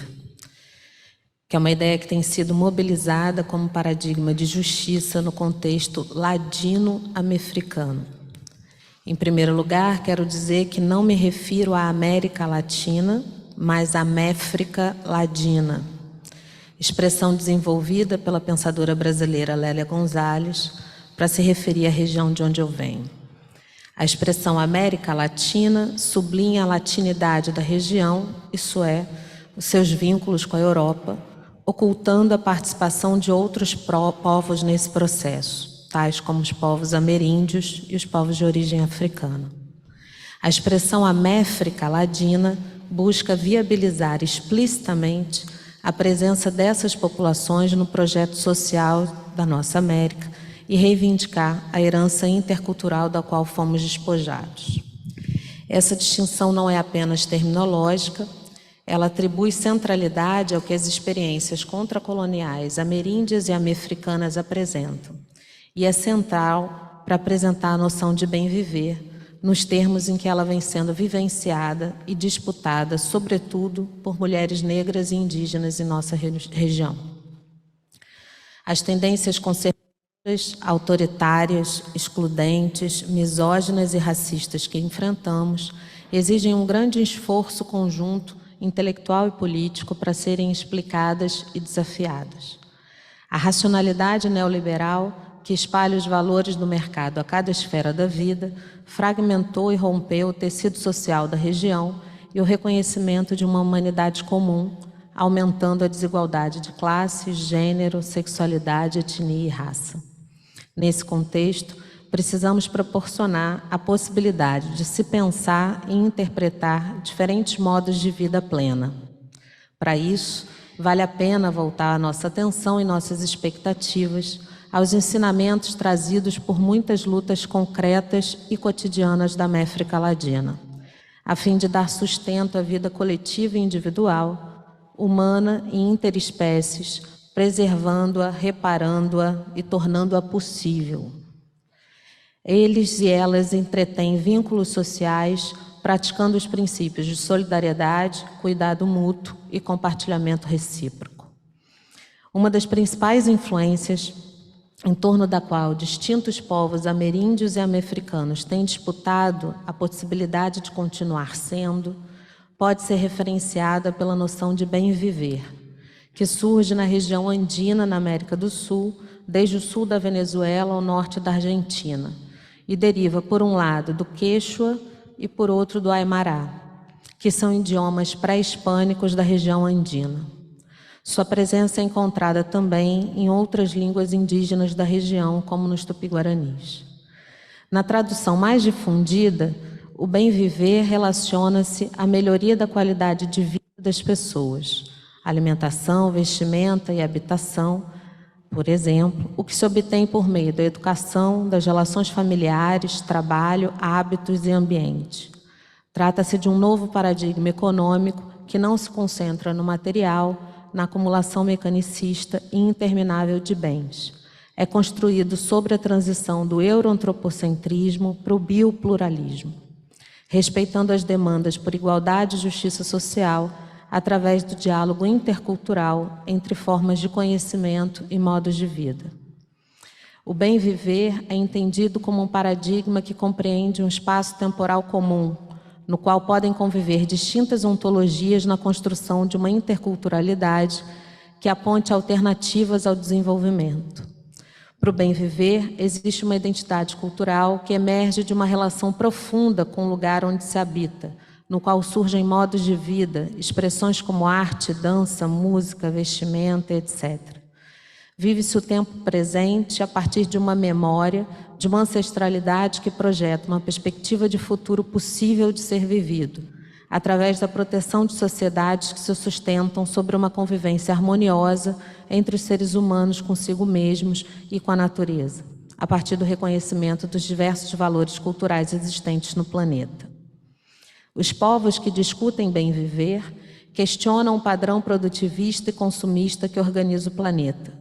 Speaker 11: que é uma ideia que tem sido mobilizada como paradigma de justiça no contexto ladino-americano. Em primeiro lugar, quero dizer que não me refiro à América Latina, mas à Méfrica Ladina, expressão desenvolvida pela pensadora brasileira Lélia Gonzalez para se referir à região de onde eu venho. A expressão América Latina sublinha a latinidade da região, isso é, os seus vínculos com a Europa, ocultando a participação de outros povos nesse processo, tais como os povos ameríndios e os povos de origem africana. A expressão Améfrica Ladina busca viabilizar explicitamente a presença dessas populações no projeto social da nossa América e reivindicar a herança intercultural da qual fomos despojados. Essa distinção não é apenas terminológica, ela atribui centralidade ao que as experiências contracoloniais ameríndias e amefricanas apresentam, e é central para apresentar a noção de bem viver nos termos em que ela vem sendo vivenciada e disputada, sobretudo, por mulheres negras e indígenas em nossa região. As tendências conservadoras, autoritárias, excludentes, misóginas e racistas que enfrentamos exigem um grande esforço conjunto, intelectual e político, para serem explicadas e desafiadas. A racionalidade neoliberal, que espalha os valores do mercado a cada esfera da vida, fragmentou e rompeu o tecido social da região e o reconhecimento de uma humanidade comum, aumentando a desigualdade de classe, gênero, sexualidade, etnia e raça. Nesse contexto, precisamos proporcionar a possibilidade de se pensar e interpretar diferentes modos de vida plena. Para isso, vale a pena voltar a nossa atenção e nossas expectativas aos ensinamentos trazidos por muitas lutas concretas e cotidianas da América Latina, a fim de dar sustento à vida coletiva e individual, humana e interespécies, preservando-a, reparando-a e tornando-a possível. Eles e elas entretêm vínculos sociais, praticando os princípios de solidariedade, cuidado mútuo e compartilhamento recíproco. Uma das principais influências em torno da qual distintos povos ameríndios e amefricanos têm disputado a possibilidade de continuar sendo, pode ser referenciada pela noção de bem viver, que surge na região andina, na América do Sul, desde o sul da Venezuela ao norte da Argentina, e deriva, por um lado, do Quechua e, por outro, do Aimará, que são idiomas pré-hispânicos da região andina. Sua presença é encontrada também em outras línguas indígenas da região, como nos tupi-guaranis. Na tradução mais difundida, o bem viver relaciona-se à melhoria da qualidade de vida das pessoas, alimentação, vestimenta e habitação, por exemplo, o que se obtém por meio da educação, das relações familiares, trabalho, hábitos e ambiente. Trata-se de um novo paradigma econômico que não se concentra no material, na acumulação mecanicista e interminável de bens. É construído sobre a transição do euroantropocentrismo para o biopluralismo, respeitando as demandas por igualdade e justiça social através do diálogo intercultural entre formas de conhecimento e modos de vida. O bem viver é entendido como um paradigma que compreende um espaço temporal comum, no qual podem conviver distintas ontologias na construção de uma interculturalidade que aponte alternativas ao desenvolvimento. Para o bem viver, existe uma identidade cultural que emerge de uma relação profunda com o lugar onde se habita, no qual surgem modos de vida, expressões como arte, dança, música, vestimenta, etc. Vive-se o tempo presente a partir de uma memória, de uma ancestralidade que projeta uma perspectiva de futuro possível de ser vivido, através da proteção de sociedades que se sustentam sobre uma convivência harmoniosa entre os seres humanos consigo mesmos e com a natureza, a partir do reconhecimento dos diversos valores culturais existentes no planeta. Os povos que discutem bem viver questionam o padrão produtivista e consumista que organiza o planeta.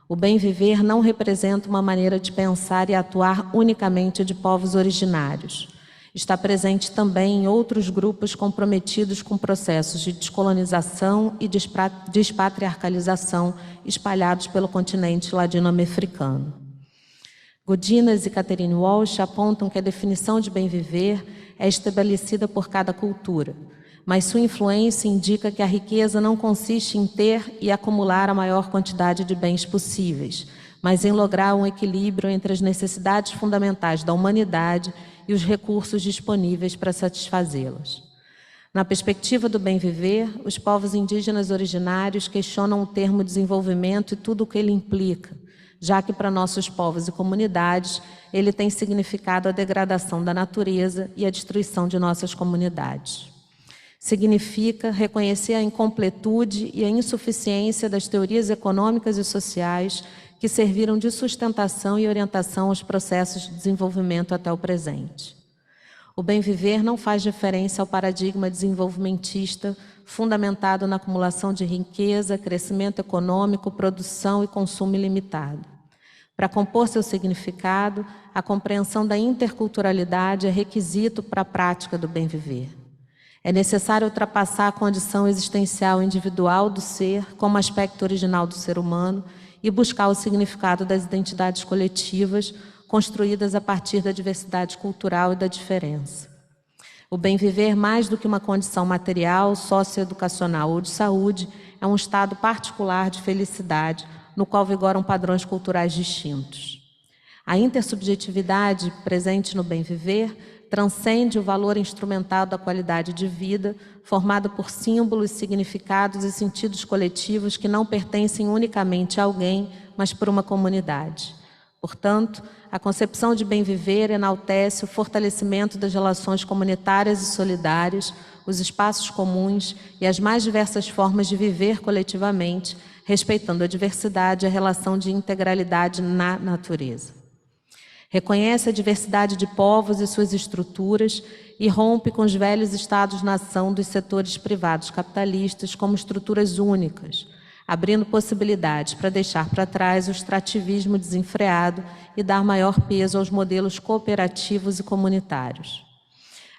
Speaker 11: O bem viver não representa uma maneira de pensar e atuar unicamente de povos originários. Está presente também em outros grupos comprometidos com processos de descolonização e despatriarcalização espalhados pelo continente latino-americano. Godinas e Catherine Walsh apontam que a definição de bem viver é estabelecida por cada cultura, mas sua influência indica que a riqueza não consiste em ter e acumular a maior quantidade de bens possíveis, mas em lograr um equilíbrio entre as necessidades fundamentais da humanidade e os recursos disponíveis para satisfazê-las. Na perspectiva do bem viver, os povos indígenas originários questionam o termo desenvolvimento e tudo o que ele implica, já que para nossos povos e comunidades ele tem significado a degradação da natureza e a destruição de nossas comunidades. Significa reconhecer a incompletude e a insuficiência das teorias econômicas e sociais que serviram de sustentação e orientação aos processos de desenvolvimento até o presente. O bem viver não faz referência ao paradigma desenvolvimentista fundamentado na acumulação de riqueza, crescimento econômico, produção e consumo ilimitado. Para compor seu significado, a compreensão da interculturalidade é requisito para a prática do bem viver. É necessário ultrapassar a condição existencial individual do ser como aspecto original do ser humano e buscar o significado das identidades coletivas construídas a partir da diversidade cultural e da diferença. O bem viver, mais do que uma condição material, socioeducacional ou de saúde, é um estado particular de felicidade, no qual vigoram padrões culturais distintos. A intersubjetividade presente no bem viver transcende o valor instrumental da qualidade de vida, formado por símbolos, significados e sentidos coletivos que não pertencem unicamente a alguém, mas por uma comunidade. Portanto, a concepção de bem viver enaltece o fortalecimento das relações comunitárias e solidárias, os espaços comuns e as mais diversas formas de viver coletivamente, respeitando a diversidade e a relação de integralidade na natureza. Reconhece a diversidade de povos e suas estruturas e rompe com os velhos estados-nação dos setores privados capitalistas como estruturas únicas, abrindo possibilidades para deixar para trás o extrativismo desenfreado e dar maior peso aos modelos cooperativos e comunitários.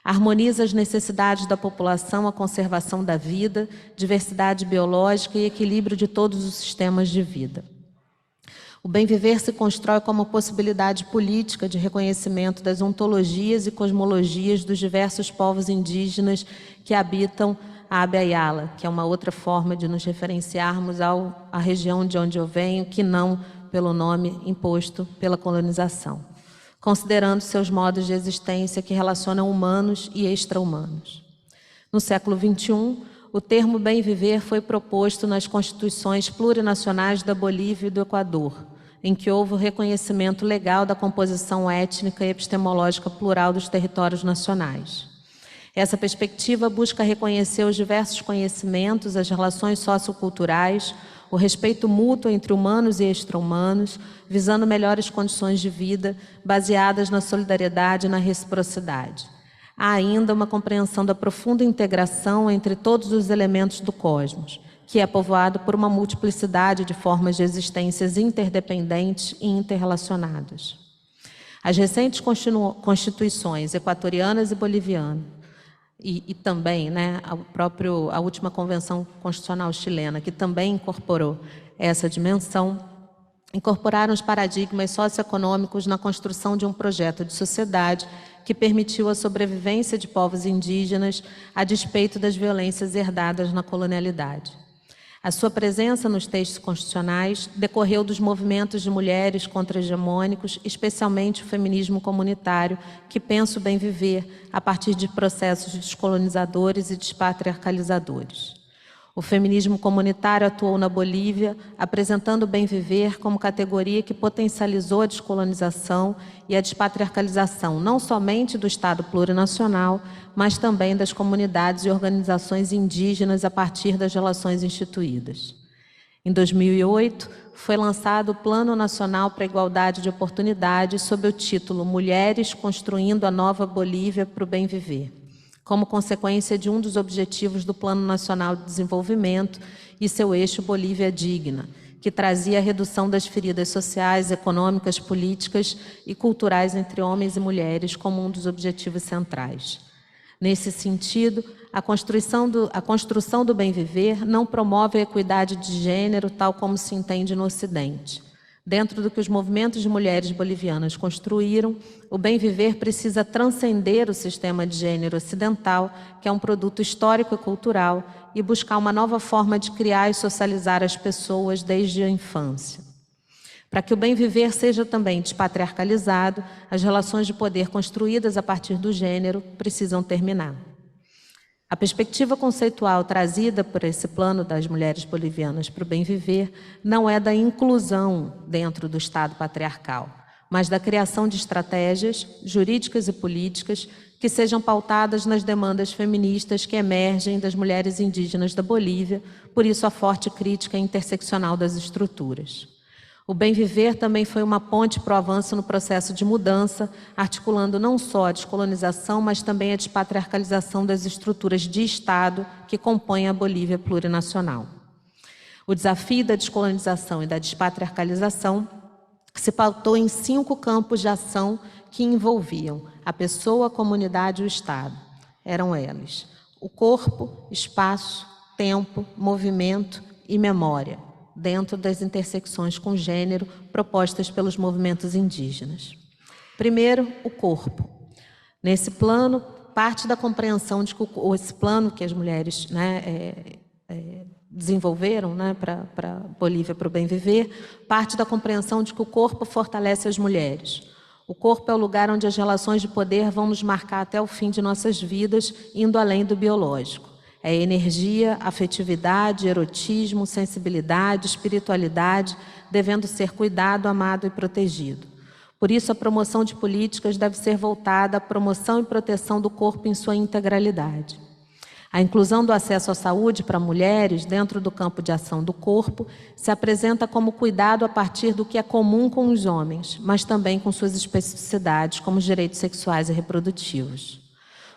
Speaker 11: Harmoniza as necessidades da população, a conservação da vida, diversidade biológica e equilíbrio de todos os sistemas de vida. O bem viver se constrói como possibilidade política de reconhecimento das ontologias e cosmologias dos diversos povos indígenas que habitam a Abya-Yala, que é uma outra forma de nos referenciarmos à região de onde eu venho, que não pelo nome imposto pela colonização, considerando seus modos de existência que relacionam humanos e extra-humanos. No século XXI, o termo bem viver foi proposto nas constituições plurinacionais da Bolívia e do Equador, em que houve o reconhecimento legal da composição étnica e epistemológica plural dos territórios nacionais. Essa perspectiva busca reconhecer os diversos conhecimentos, as relações socioculturais, o respeito mútuo entre humanos e extra-humanos, visando melhores condições de vida, baseadas na solidariedade e na reciprocidade. Há ainda uma compreensão da profunda integração entre todos os elementos do cosmos, que é povoado por uma multiplicidade de formas de existências interdependentes e interrelacionadas. As recentes constituições equatorianas e bolivianas, e também a última Convenção Constitucional chilena, que também incorporou essa dimensão, incorporaram os paradigmas socioeconômicos na construção de um projeto de sociedade que permitiu a sobrevivência de povos indígenas a despeito das violências herdadas na colonialidade. A sua presença nos textos constitucionais decorreu dos movimentos de mulheres contra-hegemônicos, especialmente o feminismo comunitário, que pensa o bem viver a partir de processos descolonizadores e despatriarcalizadores. O feminismo comunitário atuou na Bolívia, apresentando o bem viver como categoria que potencializou a descolonização e a despatriarcalização, não somente do Estado plurinacional, mas também das comunidades e organizações indígenas a partir das relações instituídas. Em 2008, foi lançado o Plano Nacional para a Igualdade de Oportunidades sob o título Mulheres Construindo a Nova Bolívia para o Bem Viver. como consequência de um dos objetivos do Plano Nacional de Desenvolvimento e seu eixo Bolívia Digna, que trazia a redução das feridas sociais, econômicas, políticas e culturais entre homens e mulheres como um dos objetivos centrais. Nesse sentido, a construção do bem-viver não promove a equidade de gênero, tal como se entende no Ocidente. Dentro do que os movimentos de mulheres bolivianas construíram, o bem-viver precisa transcender o sistema de gênero ocidental, que é um produto histórico e cultural, e buscar uma nova forma de criar e socializar as pessoas desde a infância. Para que o bem-viver seja também despatriarcalizado, as relações de poder construídas a partir do gênero precisam terminar. A perspectiva conceitual trazida por esse plano das mulheres bolivianas para o bem-viver não é da inclusão dentro do Estado patriarcal, mas da criação de estratégias jurídicas e políticas que sejam pautadas nas demandas feministas que emergem das mulheres indígenas da Bolívia, por isso a forte crítica interseccional das estruturas. O bem-viver também foi uma ponte para o avanço no processo de mudança, articulando não só a descolonização, mas também a despatriarcalização das estruturas de Estado que compõem a Bolívia plurinacional. O desafio da descolonização e da despatriarcalização se pautou em 5 campos de ação que envolviam a pessoa, a comunidade e o Estado. Eram eles: o corpo, espaço, tempo, movimento e memória, dentro das intersecções com gênero propostas pelos movimentos indígenas. Primeiro, o corpo. Nesse plano, parte da compreensão de que esse plano que as mulheres desenvolveram para a Bolívia, para o bem-viver, parte da compreensão de que o corpo fortalece as mulheres. O corpo é o lugar onde as relações de poder vão nos marcar até o fim de nossas vidas, indo além do biológico. É energia, afetividade, erotismo, sensibilidade, espiritualidade, devendo ser cuidado, amado e protegido. Por isso, a promoção de políticas deve ser voltada à promoção e proteção do corpo em sua integralidade. A inclusão do acesso à saúde para mulheres dentro do campo de ação do corpo se apresenta como cuidado a partir do que é comum com os homens, mas também com suas especificidades, como os direitos sexuais e reprodutivos.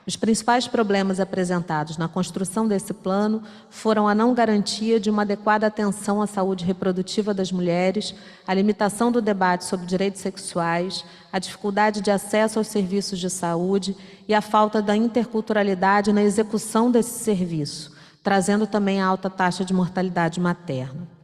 Speaker 11: Os principais problemas apresentados na construção desse plano foram a não garantia de uma adequada atenção à saúde reprodutiva das mulheres, a limitação do debate sobre direitos sexuais, a dificuldade de acesso aos serviços de saúde e a falta da interculturalidade na execução desse serviço, trazendo também a alta taxa de mortalidade materna.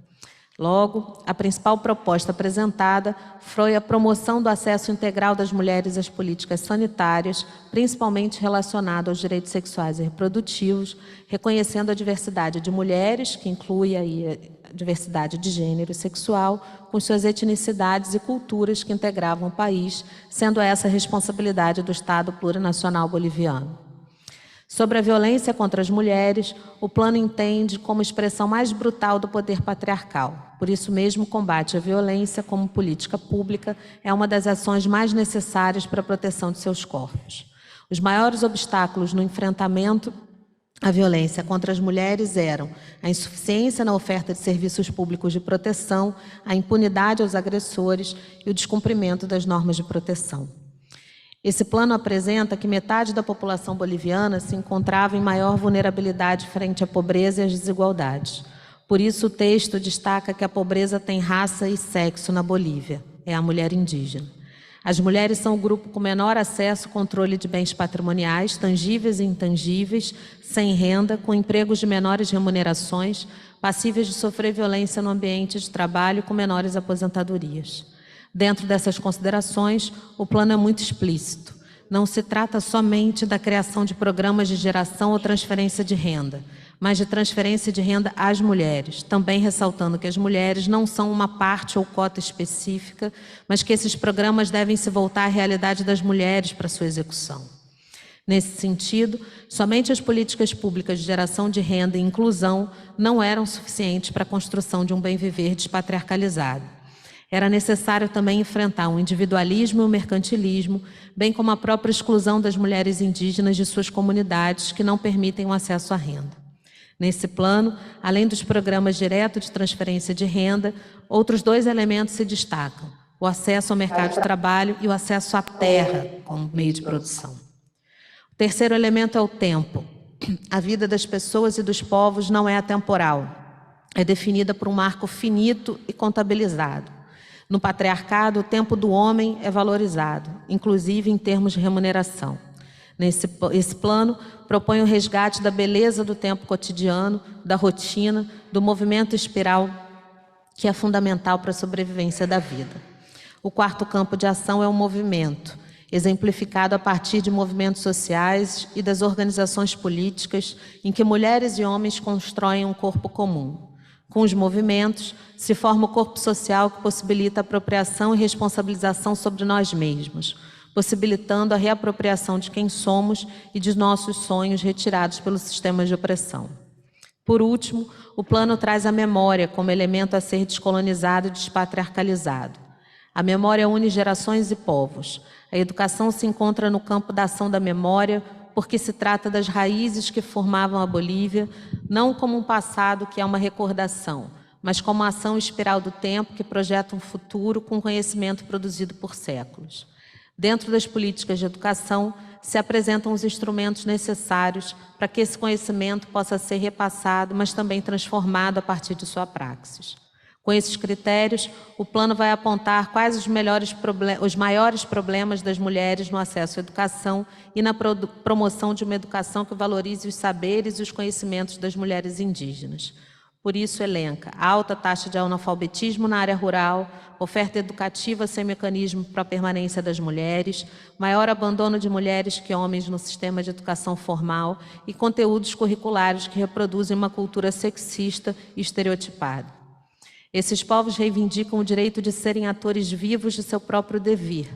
Speaker 11: Logo, a principal proposta apresentada foi a promoção do acesso integral das mulheres às políticas sanitárias, principalmente relacionado aos direitos sexuais e reprodutivos, reconhecendo a diversidade de mulheres, que inclui aí a diversidade de gênero e sexual, com suas etnicidades e culturas que integravam o país, sendo essa a responsabilidade do Estado plurinacional boliviano. Sobre a violência contra as mulheres, o plano entende como expressão mais brutal do poder patriarcal. Por isso mesmo, o combate à violência como política pública é uma das ações mais necessárias para a proteção de seus corpos. Os maiores obstáculos no enfrentamento à violência contra as mulheres eram a insuficiência na oferta de serviços públicos de proteção, a impunidade aos agressores e o descumprimento das normas de proteção. Esse plano apresenta que metade da população boliviana se encontrava em maior vulnerabilidade frente à pobreza e às desigualdades. Por isso, o texto destaca que a pobreza tem raça e sexo na Bolívia, é a mulher indígena. As mulheres são o grupo com menor acesso ao controle de bens patrimoniais, tangíveis e intangíveis, sem renda, com empregos de menores remunerações, passíveis de sofrer violência no ambiente de trabalho com menores aposentadorias. Dentro dessas considerações, o plano é muito explícito. Não se trata somente da criação de programas de geração ou transferência de renda, mas de transferência de renda às mulheres, também ressaltando que as mulheres não são uma parte ou cota específica, mas que esses programas devem se voltar à realidade das mulheres para sua execução. Nesse sentido, somente as políticas públicas de geração de renda e inclusão não eram suficientes para a construção de um bem-viver despatriarcalizado. Era necessário também enfrentar o individualismo e o mercantilismo, bem como a própria exclusão das mulheres indígenas de suas comunidades que não permitem o acesso à renda. Nesse plano, além dos programas diretos de transferência de renda, outros 2 elementos se destacam: o acesso ao mercado de trabalho e o acesso à terra como meio de produção. O terceiro elemento é o tempo. A vida das pessoas e dos povos não é atemporal. É definida por um marco finito e contabilizado. No patriarcado, o tempo do homem é valorizado, inclusive em termos de remuneração. Esse plano propõe o resgate da beleza do tempo cotidiano, da rotina, do movimento espiral, que é fundamental para a sobrevivência da vida. O quarto campo de ação é o movimento, exemplificado a partir de movimentos sociais e das organizações políticas em que mulheres e homens constroem um corpo comum. Com os movimentos, se forma o corpo social que possibilita a apropriação e responsabilização sobre nós mesmos, possibilitando a reapropriação de quem somos e de nossos sonhos retirados pelos sistemas de opressão. Por último, o plano traz a memória como elemento a ser descolonizado e despatriarcalizado. A memória une gerações e povos. A educação se encontra no campo da ação da memória, porque se trata das raízes que formavam a Bolívia, não como um passado que é uma recordação, mas como a ação espiral do tempo que projeta um futuro com conhecimento produzido por séculos. Dentro das políticas de educação, se apresentam os instrumentos necessários para que esse conhecimento possa ser repassado, mas também transformado a partir de sua praxis. Com esses critérios, o plano vai apontar quais os maiores problemas das mulheres no acesso à educação e na promoção de uma educação que valorize os saberes e os conhecimentos das mulheres indígenas. Por isso, elenca a alta taxa de analfabetismo na área rural, oferta educativa sem mecanismo para a permanência das mulheres, maior abandono de mulheres que homens no sistema de educação formal e conteúdos curriculares que reproduzem uma cultura sexista e estereotipada. Esses povos reivindicam o direito de serem atores vivos de seu próprio devir,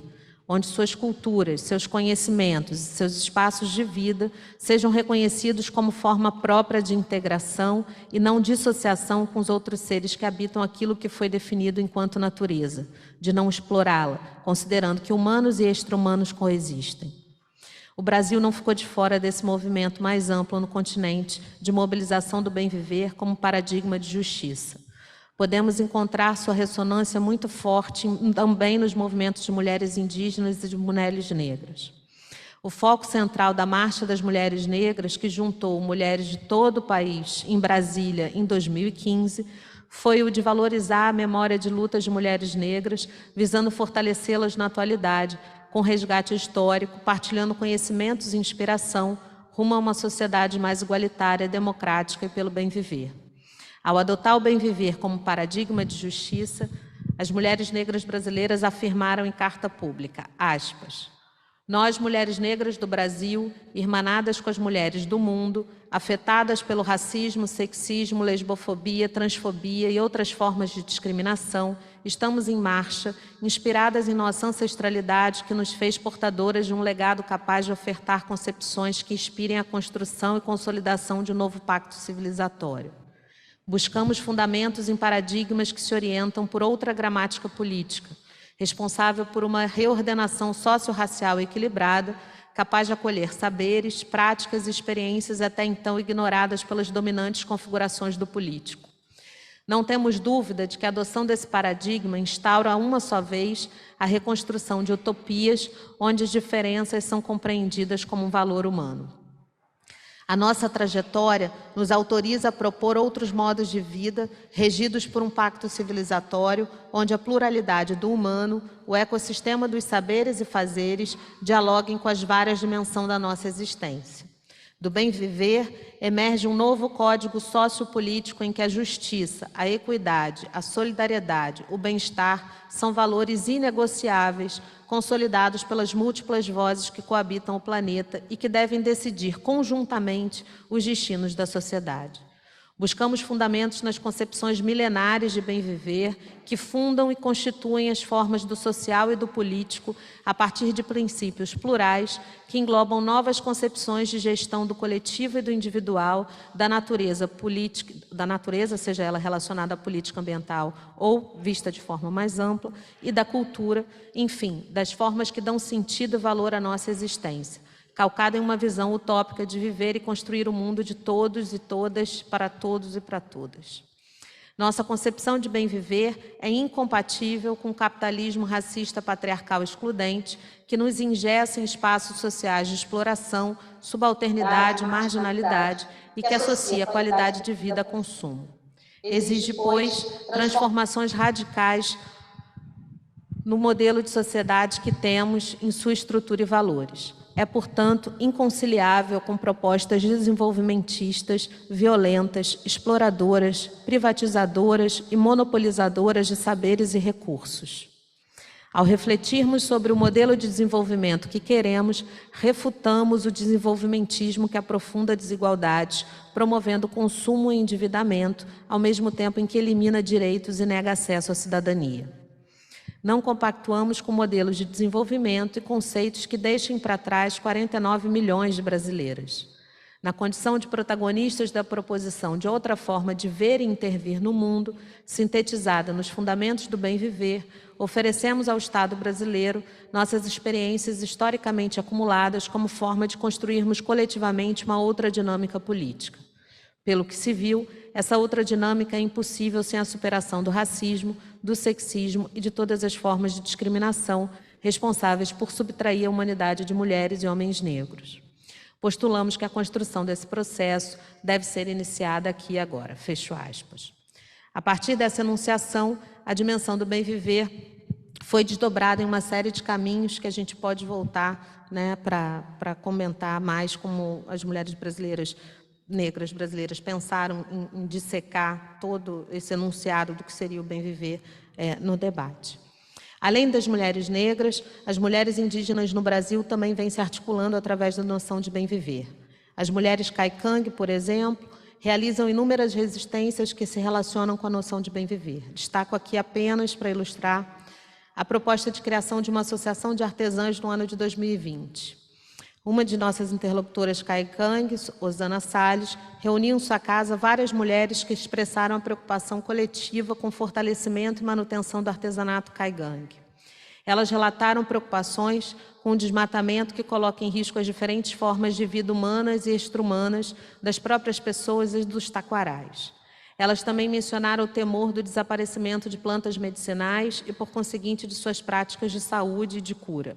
Speaker 11: onde suas culturas, seus conhecimentos e seus espaços de vida sejam reconhecidos como forma própria de integração e não dissociação com os outros seres que habitam aquilo que foi definido enquanto natureza, de não explorá-la, considerando que humanos e extra-humanos coexistem. O Brasil não ficou de fora desse movimento mais amplo no continente de mobilização do bem-viver como paradigma de justiça. Podemos encontrar sua ressonância muito forte também nos movimentos de mulheres indígenas e de mulheres negras. O foco central da Marcha das Mulheres Negras, que juntou mulheres de todo o país em Brasília em 2015, foi o de valorizar a memória de lutas de mulheres negras, visando fortalecê-las na atualidade, com resgate histórico, partilhando conhecimentos e inspiração, rumo a uma sociedade mais igualitária, democrática e pelo bem-viver. Ao adotar o bem-viver como paradigma de justiça, as mulheres negras brasileiras afirmaram em carta pública, aspas, nós, mulheres negras do Brasil, irmanadas com as mulheres do mundo, afetadas pelo racismo, sexismo, lesbofobia, transfobia e outras formas de discriminação, estamos em marcha, inspiradas em nossa ancestralidade que nos fez portadoras de um legado capaz de ofertar concepções que inspirem a construção e consolidação de um novo pacto civilizatório. Buscamos fundamentos em paradigmas que se orientam por outra gramática política, responsável por uma reordenação socio-racial equilibrada, capaz de acolher saberes, práticas e experiências até então ignoradas pelas dominantes configurações do político. Não temos dúvida de que a adoção desse paradigma instaura uma só vez a reconstrução de utopias onde as diferenças são compreendidas como um valor humano. A nossa trajetória nos autoriza a propor outros modos de vida regidos por um pacto civilizatório onde a pluralidade do humano, o ecossistema dos saberes e fazeres dialoguem com as várias dimensões da nossa existência. Do bem-viver emerge um novo código sociopolítico em que a justiça, a equidade, a solidariedade, o bem-estar são valores inegociáveis, consolidados pelas múltiplas vozes que coabitam o planeta e que devem decidir conjuntamente os destinos da sociedade. Buscamos fundamentos nas concepções milenares de bem-viver que fundam e constituem as formas do social e do político a partir de princípios plurais que englobam novas concepções de gestão do coletivo e do individual, da natureza política, seja ela relacionada à política ambiental ou vista de forma mais ampla, e da cultura, enfim, das formas que dão sentido e valor à nossa existência, calcada em uma visão utópica de viver e construir o mundo de todos e todas, para todos e para todas. Nossa concepção de bem viver é incompatível com o capitalismo racista patriarcal excludente que nos engessa em espaços sociais de exploração, subalternidade, marginalidade e que associa a qualidade de vida a consumo. Exige, pois, transformações radicais no modelo de sociedade que temos em sua estrutura e valores. É, portanto, inconciliável com propostas desenvolvimentistas, violentas, exploradoras, privatizadoras e monopolizadoras de saberes e recursos. Ao refletirmos sobre o modelo de desenvolvimento que queremos, refutamos o desenvolvimentismo que aprofunda desigualdades, promovendo consumo e endividamento, ao mesmo tempo em que elimina direitos e nega acesso à cidadania. Não compactuamos com modelos de desenvolvimento e conceitos que deixem para trás 49 milhões de brasileiras. Na condição de protagonistas da proposição de outra forma de ver e intervir no mundo, sintetizada nos fundamentos do bem viver, oferecemos ao Estado brasileiro nossas experiências historicamente acumuladas como forma de construirmos coletivamente uma outra dinâmica política. Pelo que se viu, essa outra dinâmica é impossível sem a superação do racismo, do sexismo e de todas as formas de discriminação responsáveis por subtrair a humanidade de mulheres e homens negros. Postulamos que a construção desse processo deve ser iniciada aqui e agora. Fecho aspas. A partir dessa enunciação, a dimensão do bem viver foi desdobrada em uma série de caminhos que a gente pode voltar, né, para comentar mais como as mulheres brasileiras, negras brasileiras, pensaram em dissecar todo esse enunciado do que seria o bem viver no debate. Além das mulheres negras, as mulheres indígenas no Brasil também vêm se articulando através da noção de bem viver. As mulheres caicangue, por exemplo, realizam inúmeras resistências que se relacionam com a noção de bem viver. Destaco aqui apenas, para ilustrar, a proposta de criação de uma associação de artesãs no ano de 2020. Uma de nossas interlocutoras caicangues, Osana Salles, reuniu em sua casa várias mulheres que expressaram a preocupação coletiva com o fortalecimento e manutenção do artesanato caigangue. Elas relataram preocupações com o desmatamento que coloca em risco as diferentes formas de vida humanas e extra-humanas das próprias pessoas e dos taquarais. Elas também mencionaram o temor do desaparecimento de plantas medicinais e, por conseguinte, de suas práticas de saúde e de cura.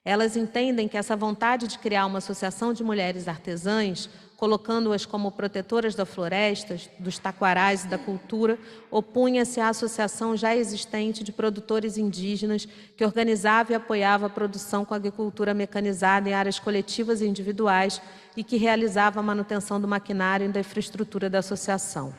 Speaker 11: Elas entendem que essa vontade de criar uma associação de mulheres artesãs, colocando-as como protetoras da floresta, dos taquarais e da cultura, opunha-se à associação já existente de produtores indígenas que organizava e apoiava a produção com agricultura mecanizada em áreas coletivas e individuais e que realizava a manutenção do maquinário e da infraestrutura da associação.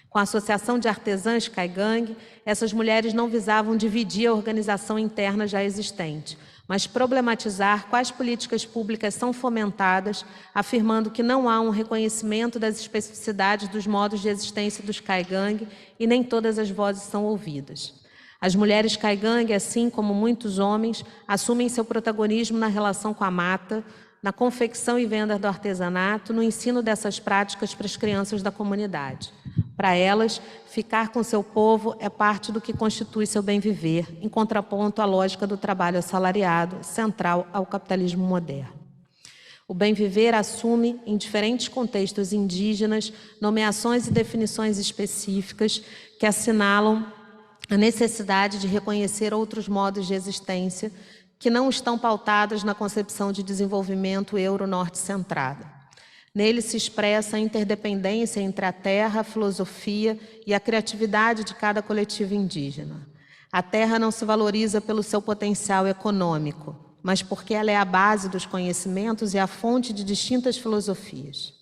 Speaker 11: Com a Associação de Artesãs Caigangue, essas mulheres não visavam dividir a organização interna já existente, mas problematizar quais políticas públicas são fomentadas, afirmando que não há um reconhecimento das especificidades dos modos de existência dos caigangue e nem todas as vozes são ouvidas. As mulheres caigangue, assim como muitos homens, assumem seu protagonismo na relação com a mata, na confecção e venda do artesanato, no ensino dessas práticas para as crianças da comunidade. Para elas, ficar com seu povo é parte do que constitui seu bem-viver, em contraponto à lógica do trabalho assalariado, central ao capitalismo moderno. O bem-viver assume, em diferentes contextos indígenas, nomeações e definições específicas que assinalam a necessidade de reconhecer outros modos de existência que não estão pautadas na concepção de desenvolvimento euro-norte-centrada. Nele se expressa a interdependência entre a terra, a filosofia e a criatividade de cada coletivo indígena. A terra não se valoriza pelo seu potencial econômico, mas porque ela é a base dos conhecimentos e a fonte de distintas filosofias.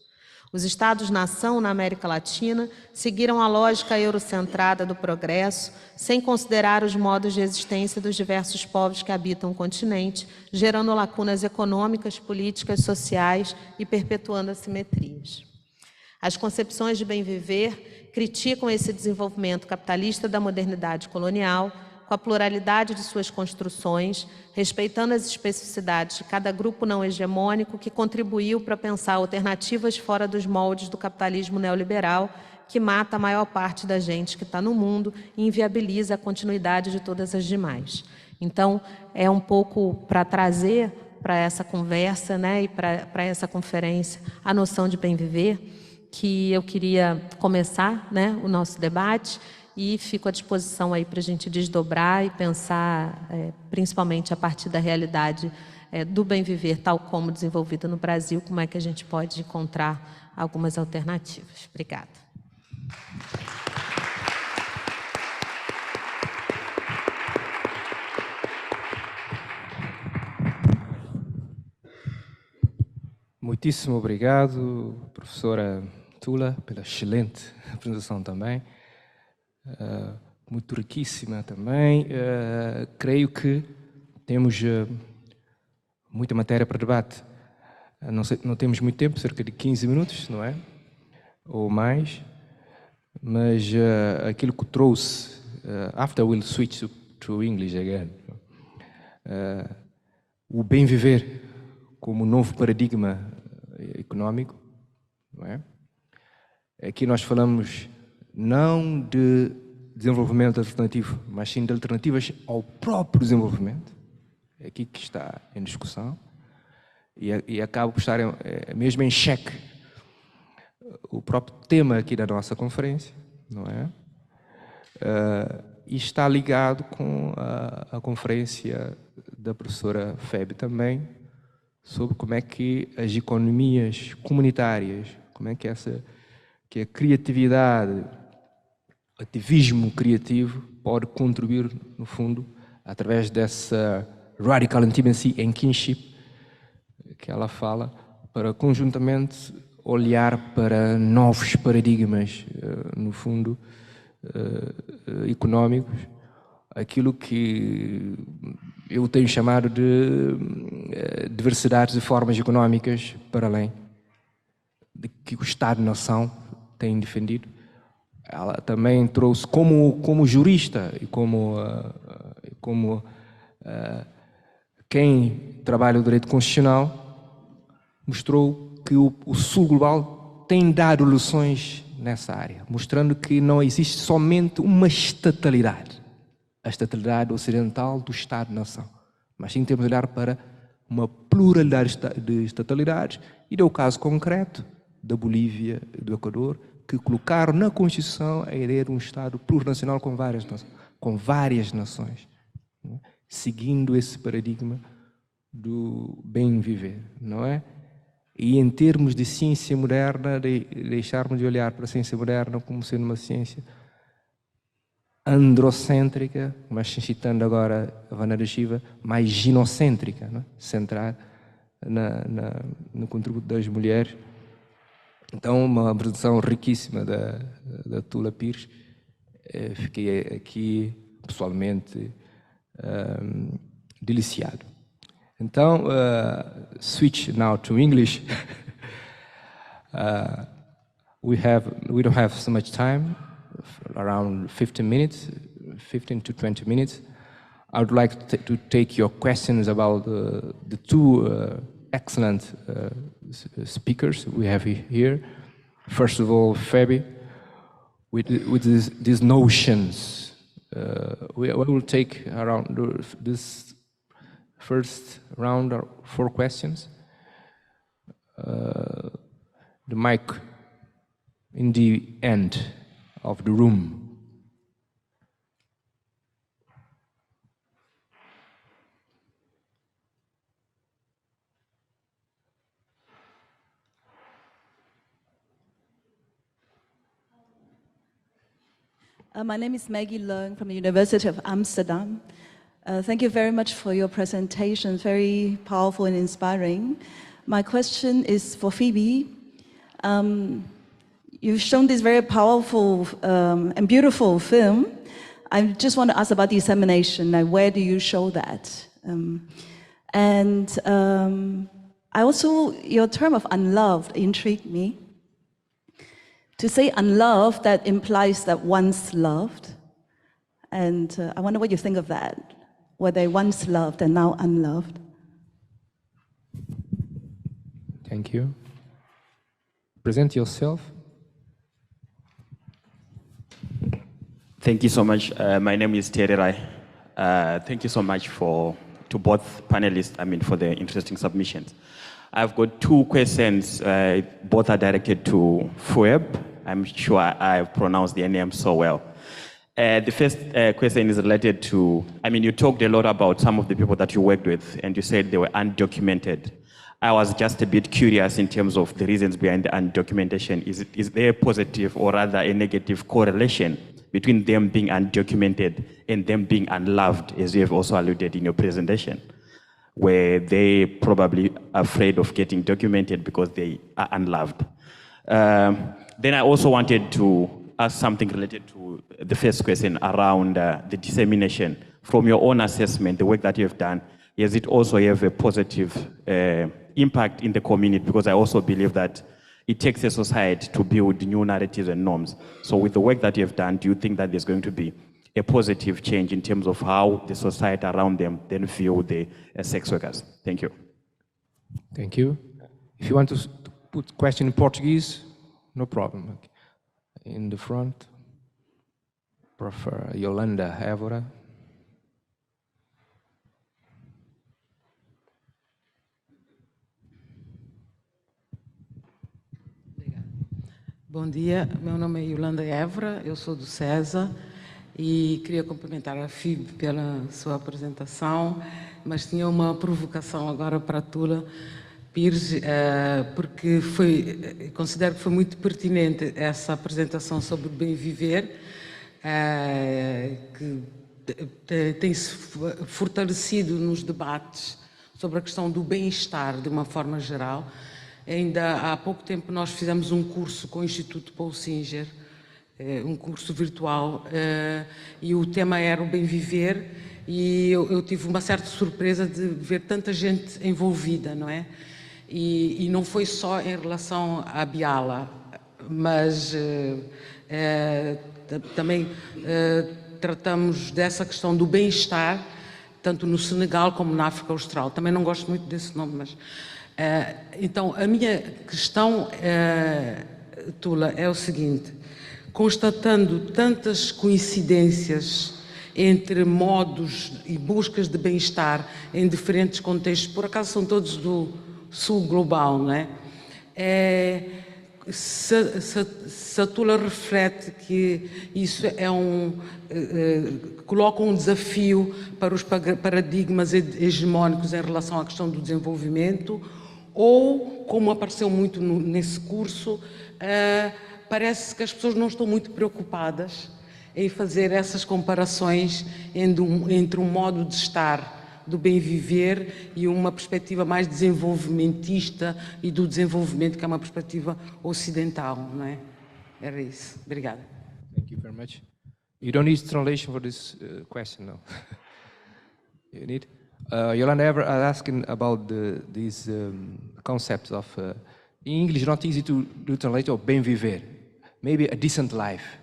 Speaker 11: Os Estados-nação na América Latina seguiram a lógica eurocentrada do progresso, sem considerar os modos de existência dos diversos povos que habitam o continente, gerando lacunas econômicas, políticas, sociais e perpetuando assimetrias. As concepções de bem-viver criticam esse desenvolvimento capitalista da modernidade colonial, com a pluralidade de suas construções, respeitando as especificidades de cada grupo não hegemônico que contribuiu para pensar alternativas fora dos moldes do capitalismo neoliberal, que mata a maior parte da gente que está no mundo e inviabiliza a continuidade de todas as demais. Então, é um pouco para trazer para essa conversa, né, e para essa conferência a noção de bem-viver, que eu queria começar, né, o nosso debate, e fico à disposição aí para a gente desdobrar e pensar, principalmente a partir da realidade do bem viver, tal como desenvolvida no Brasil, como é que a gente pode encontrar algumas alternativas. Obrigada.
Speaker 4: Muitíssimo obrigado, professora Thula, pela excelente apresentação também. Muito riquíssima também. Creio que temos muita matéria para debate. Não temos muito tempo, cerca de 15 minutos, não é? Ou mais. Mas aquilo que trouxe, after we'll switch to English again, o bem viver como novo paradigma económico, não é? Aqui nós falamos não de desenvolvimento alternativo, mas sim de alternativas ao próprio desenvolvimento. É aqui que está em discussão e acaba por estar mesmo em xeque o próprio tema aqui da nossa conferência, não é? E está ligado com a conferência da professora Phoebe também, sobre como é que as economias comunitárias, como é que a criatividade, ativismo criativo pode contribuir, no fundo, através dessa radical intimacy and kinship que ela fala, para conjuntamente olhar para novos paradigmas, no fundo, económicos, aquilo que eu tenho chamado de diversidades de formas económicas para além de que o Estado-nação tem defendido. Ela também trouxe, como jurista e como quem trabalha o direito constitucional, mostrou que o Sul Global tem dado lições nessa área, mostrando que não existe somente uma estatalidade, a estatalidade ocidental do Estado-nação, mas sim temos de olhar para uma pluralidade de estatalidades, e deu o caso concreto da Bolívia e do Equador, que colocaram na Constituição a ideia de um Estado plurinacional com várias nações, né? Seguindo esse paradigma do bem viver, não é? E em termos de ciência moderna, deixarmos de olhar para a ciência moderna como sendo uma ciência androcêntrica, mas citando agora a Vanessa Shiva, mais ginocêntrica, não é? Centrar no contributo das mulheres. Então, uma apresentação riquíssima da Thula Pires. Fiquei aqui, pessoalmente, deliciado. Então, switch now to English. We don't have so much time, around 15 to 20 minutes. I would like to take your questions about the two excellent speakers we have here. First of all, Phoebe, with these notions. We will take around this first round of 4 questions. The mic in the end of the room.
Speaker 12: My name is Maggie Leung from the University of Amsterdam. Thank you very much for your presentation, very powerful and inspiring. My question is for Phoebe. You've shown this very powerful and beautiful film. I just want to ask about the examination, like where do you show that? I also, your term of unloved intrigued me. To say unloved, that implies that once loved. And I wonder what you think of that. Were they once loved and now unloved?
Speaker 4: Thank you. Present yourself.
Speaker 13: Thank you so much. My name is Thierry Rai. Thank you so much to both panelists, for the interesting submissions. I've got two questions. Both are directed to Phoebe. I'm sure I've pronounced their name so well. The first question is related to, I mean, you talked a lot about some of the people that you worked with, and you said they were undocumented. I was just a bit curious in terms of the reasons behind the undocumentation. Is there a positive or rather a negative correlation between them being undocumented and them being unloved, as you have also alluded in your presentation, where they probably afraid of getting documented because they are unloved? Then I also wanted to ask something related to the first question around the dissemination. From your own assessment, the work that you have done, does it also have a positive impact in the community? Because I also believe that it takes a society to build new narratives and norms. So with the work that you have done, do you think that there's going to be a positive change in terms of how the society around them then view the sex workers? Thank you.
Speaker 4: Thank you. If you want to put question in Portuguese, no problem. Okay. In the front, Professor Yolanda Évora.
Speaker 14: Bom dia, meu nome é Yolanda Évora, eu sou do CESA e queria cumprimentar a Phoebe pela sua apresentação, mas tinha uma provocação agora para a Thula, Pires, porque considero que foi muito pertinente essa apresentação sobre o bem viver, que tem-se fortalecido nos debates sobre a questão do bem-estar de uma forma geral. Ainda há pouco tempo nós fizemos um curso com o Instituto Paul Singer, um curso virtual, e o tema era o bem viver, e eu tive uma certa surpresa de ver tanta gente envolvida, não é? E não foi só em relação à Biala, mas também tratamos dessa questão do bem-estar, tanto no Senegal como na África Austral. Também não gosto muito desse nome, mas... então, a minha questão, Thula, é o seguinte: constatando tantas coincidências entre modos e buscas de bem-estar em diferentes contextos, por acaso são todos do sul global, não é? Se a Thula reflete que isso é coloca um desafio para os paradigmas hegemónicos em relação à questão do desenvolvimento, ou, como apareceu muito nesse curso, parece que as pessoas não estão muito preocupadas em fazer essas comparações entre um modo de estar do bem viver e uma perspectiva mais desenvolvimentista e do desenvolvimento, que é uma perspectiva ocidental, não é? Era isso. Obrigada.
Speaker 4: Thank you very much. You don't need translation for this question, no. You need? Yolanda Évora asking about these concepts of in English, not easy to do translation of bem viver. Maybe a decent life.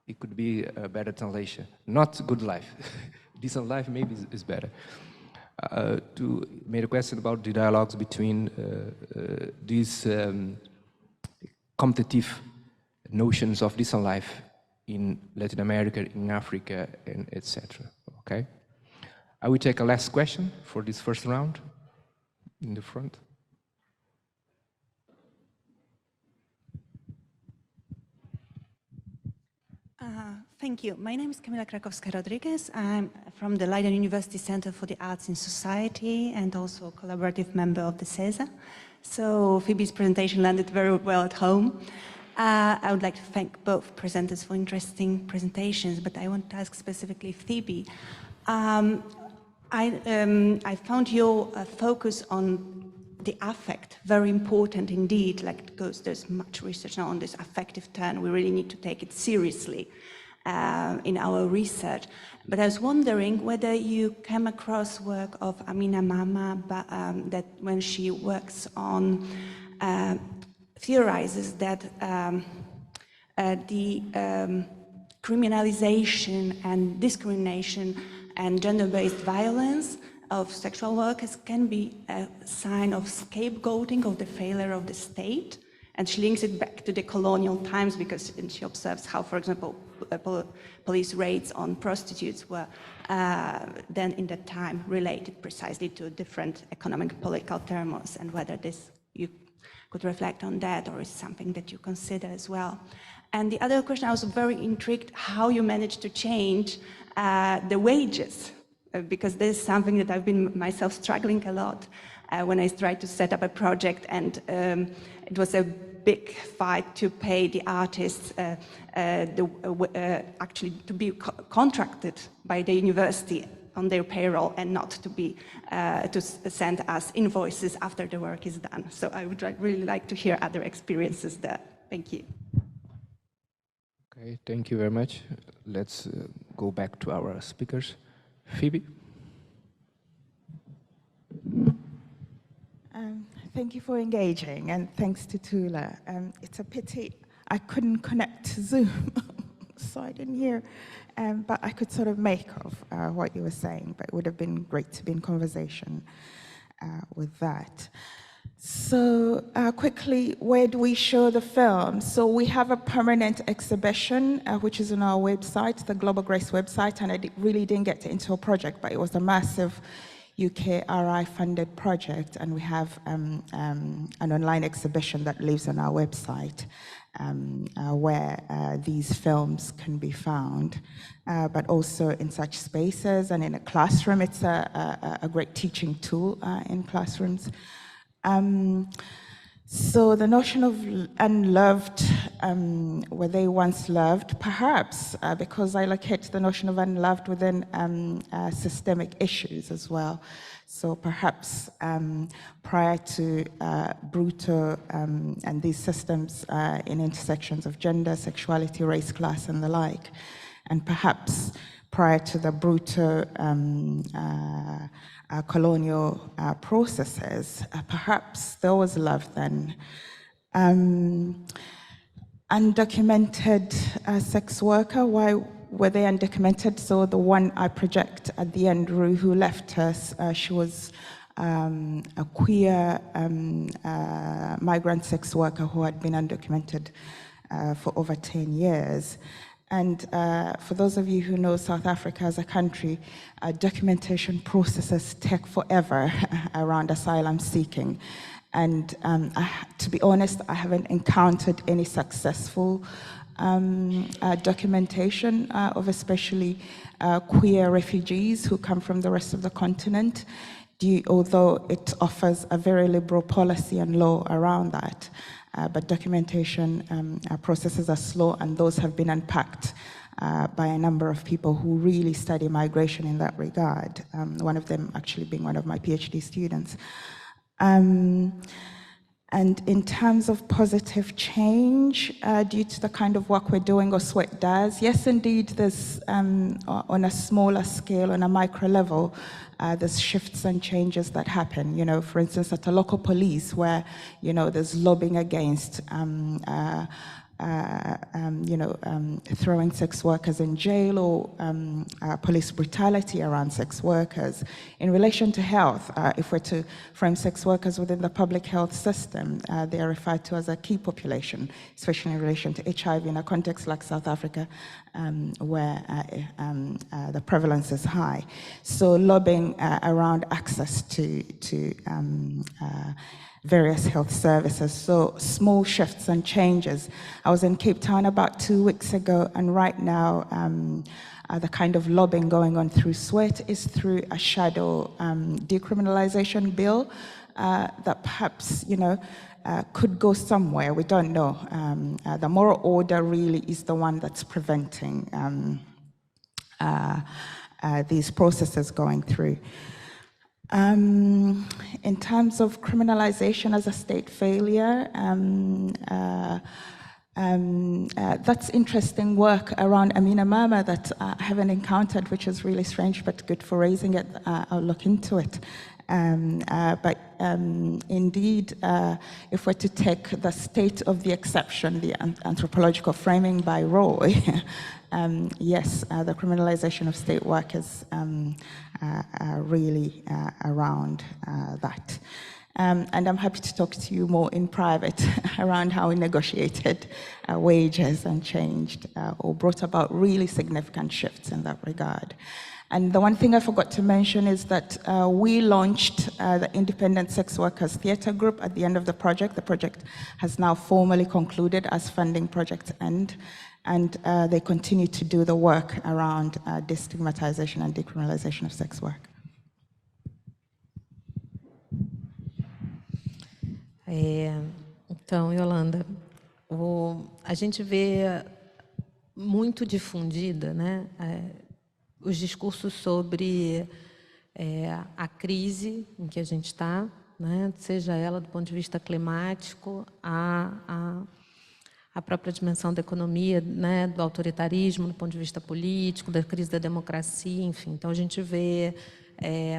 Speaker 4: It could be a better translation. Not good life. Decent life maybe is better. To make a question about the dialogues between these competitive notions of decent life in Latin America, in Africa, and etc. Okay? I will take a last question for this first round in the front.
Speaker 15: Thank you. My name is Kamila Krakowska-Rodriguez. I'm from the Leiden University Center for the Arts in Society and also a collaborative member of the CESA. So Phoebe's presentation landed very well at home. I would like to thank both presenters for interesting presentations, but I want to ask specifically Phoebe. I found your focus on the affect very important indeed, because there's much research now on this affective turn. We really need to take it seriously in our research. But I was wondering whether you came across work of Amina Mama, that when she works on, theorizes that the criminalization and discrimination and gender-based violence of sexual workers can be a sign of scapegoating of the failure of the state, And she links it back to the colonial times because she observes how, for example, police raids on prostitutes were then in that time related precisely to different economic and political turmoils, and whether this you could reflect on that or is something that you consider as well. And the other question, I was very intrigued how you managed to change the wages, because this is something that I've been myself struggling a lot when I tried to set up a project, and it was a big fight to pay the artists actually to be contracted by the university on their payroll and not to be to send us invoices after the work is done. So I would really like to hear other experiences there. Thank you.
Speaker 4: Okay, thank you very much. Let's go back to our speakers. Phoebe.
Speaker 5: Thank you for engaging, and thanks to Thula. It's a pity I couldn't connect to Zoom, so I didn't hear, but I could sort of make of what you were saying, but it would have been great to be in conversation with that. So quickly, where do we show the film? So we have a permanent exhibition, which is on our website, the Global Grace website, and I really didn't get into a project, but it was a massive UK RI funded project, and we have an online exhibition that lives on our website where these films can be found, but also in such spaces and in a classroom. It's a great teaching tool in classrooms. So the notion of unloved, were they once loved? Perhaps, because I locate the notion of unloved within systemic issues as well. So perhaps prior to brutal and these systems in intersections of gender, sexuality, race, class, and the like, and perhaps prior to the brutal colonial processes, perhaps there was love then. Undocumented sex worker, why were they undocumented? So the one I project at the end, Rue, who left us, she was a queer migrant sex worker who had been undocumented for over 10 years. And for those of you who know South Africa as a country, documentation processes take forever around asylum seeking. And to be honest, I haven't encountered any successful documentation of especially queer refugees who come from the rest of the continent, although it offers a very liberal policy and law around that. But documentation processes are slow, and those have been unpacked by a number of people who really study migration in that regard, one of them actually being one of my PhD students. And in terms of positive change, due to the kind of work we're doing or SWET does, yes, indeed, there's on a smaller scale, on a micro level, there's shifts and changes that happen. You know, for instance, at a local police where, you know, there's lobbying against, throwing sex workers in jail or police brutality around sex workers. In relation to health, if we're to frame sex workers within the public health system, they are referred to as a key population, especially in relation to HIV in a context like South Africa, where the prevalence is high. So lobbying around access to various health services. So small shifts and changes. I was in Cape Town about 2 weeks ago, and right now the kind of lobbying going on through SWET is through a shadow decriminalization bill that perhaps, you know, could go somewhere. We don't know. The moral order really is the one that's preventing these processes going through. In terms of criminalization as a state failure, that's interesting work around Amina Mama that I haven't encountered, which is really strange, but good for raising it. I'll look into it. But indeed, if we're to take the state of the exception, the anthropological framing by Roy, yes, the criminalization of state work is really around that. And I'm happy to talk to you more in private around how we negotiated wages and changed or brought about really significant shifts in that regard. And the one thing I forgot to mention is that we launched the Independent Sex Workers Theatre Group at the end of the project. The project has now formally concluded as funding projects end, and they continue to do the work around destigmatization and decriminalization of sex work.
Speaker 11: Então, Yolanda, a gente vê muito difundida, né, os discursos sobre a crise em que a gente está, né, seja ela do ponto de vista climático, a própria dimensão da economia, né, do autoritarismo, do ponto de vista político, da crise da democracia, enfim. Então, a gente vê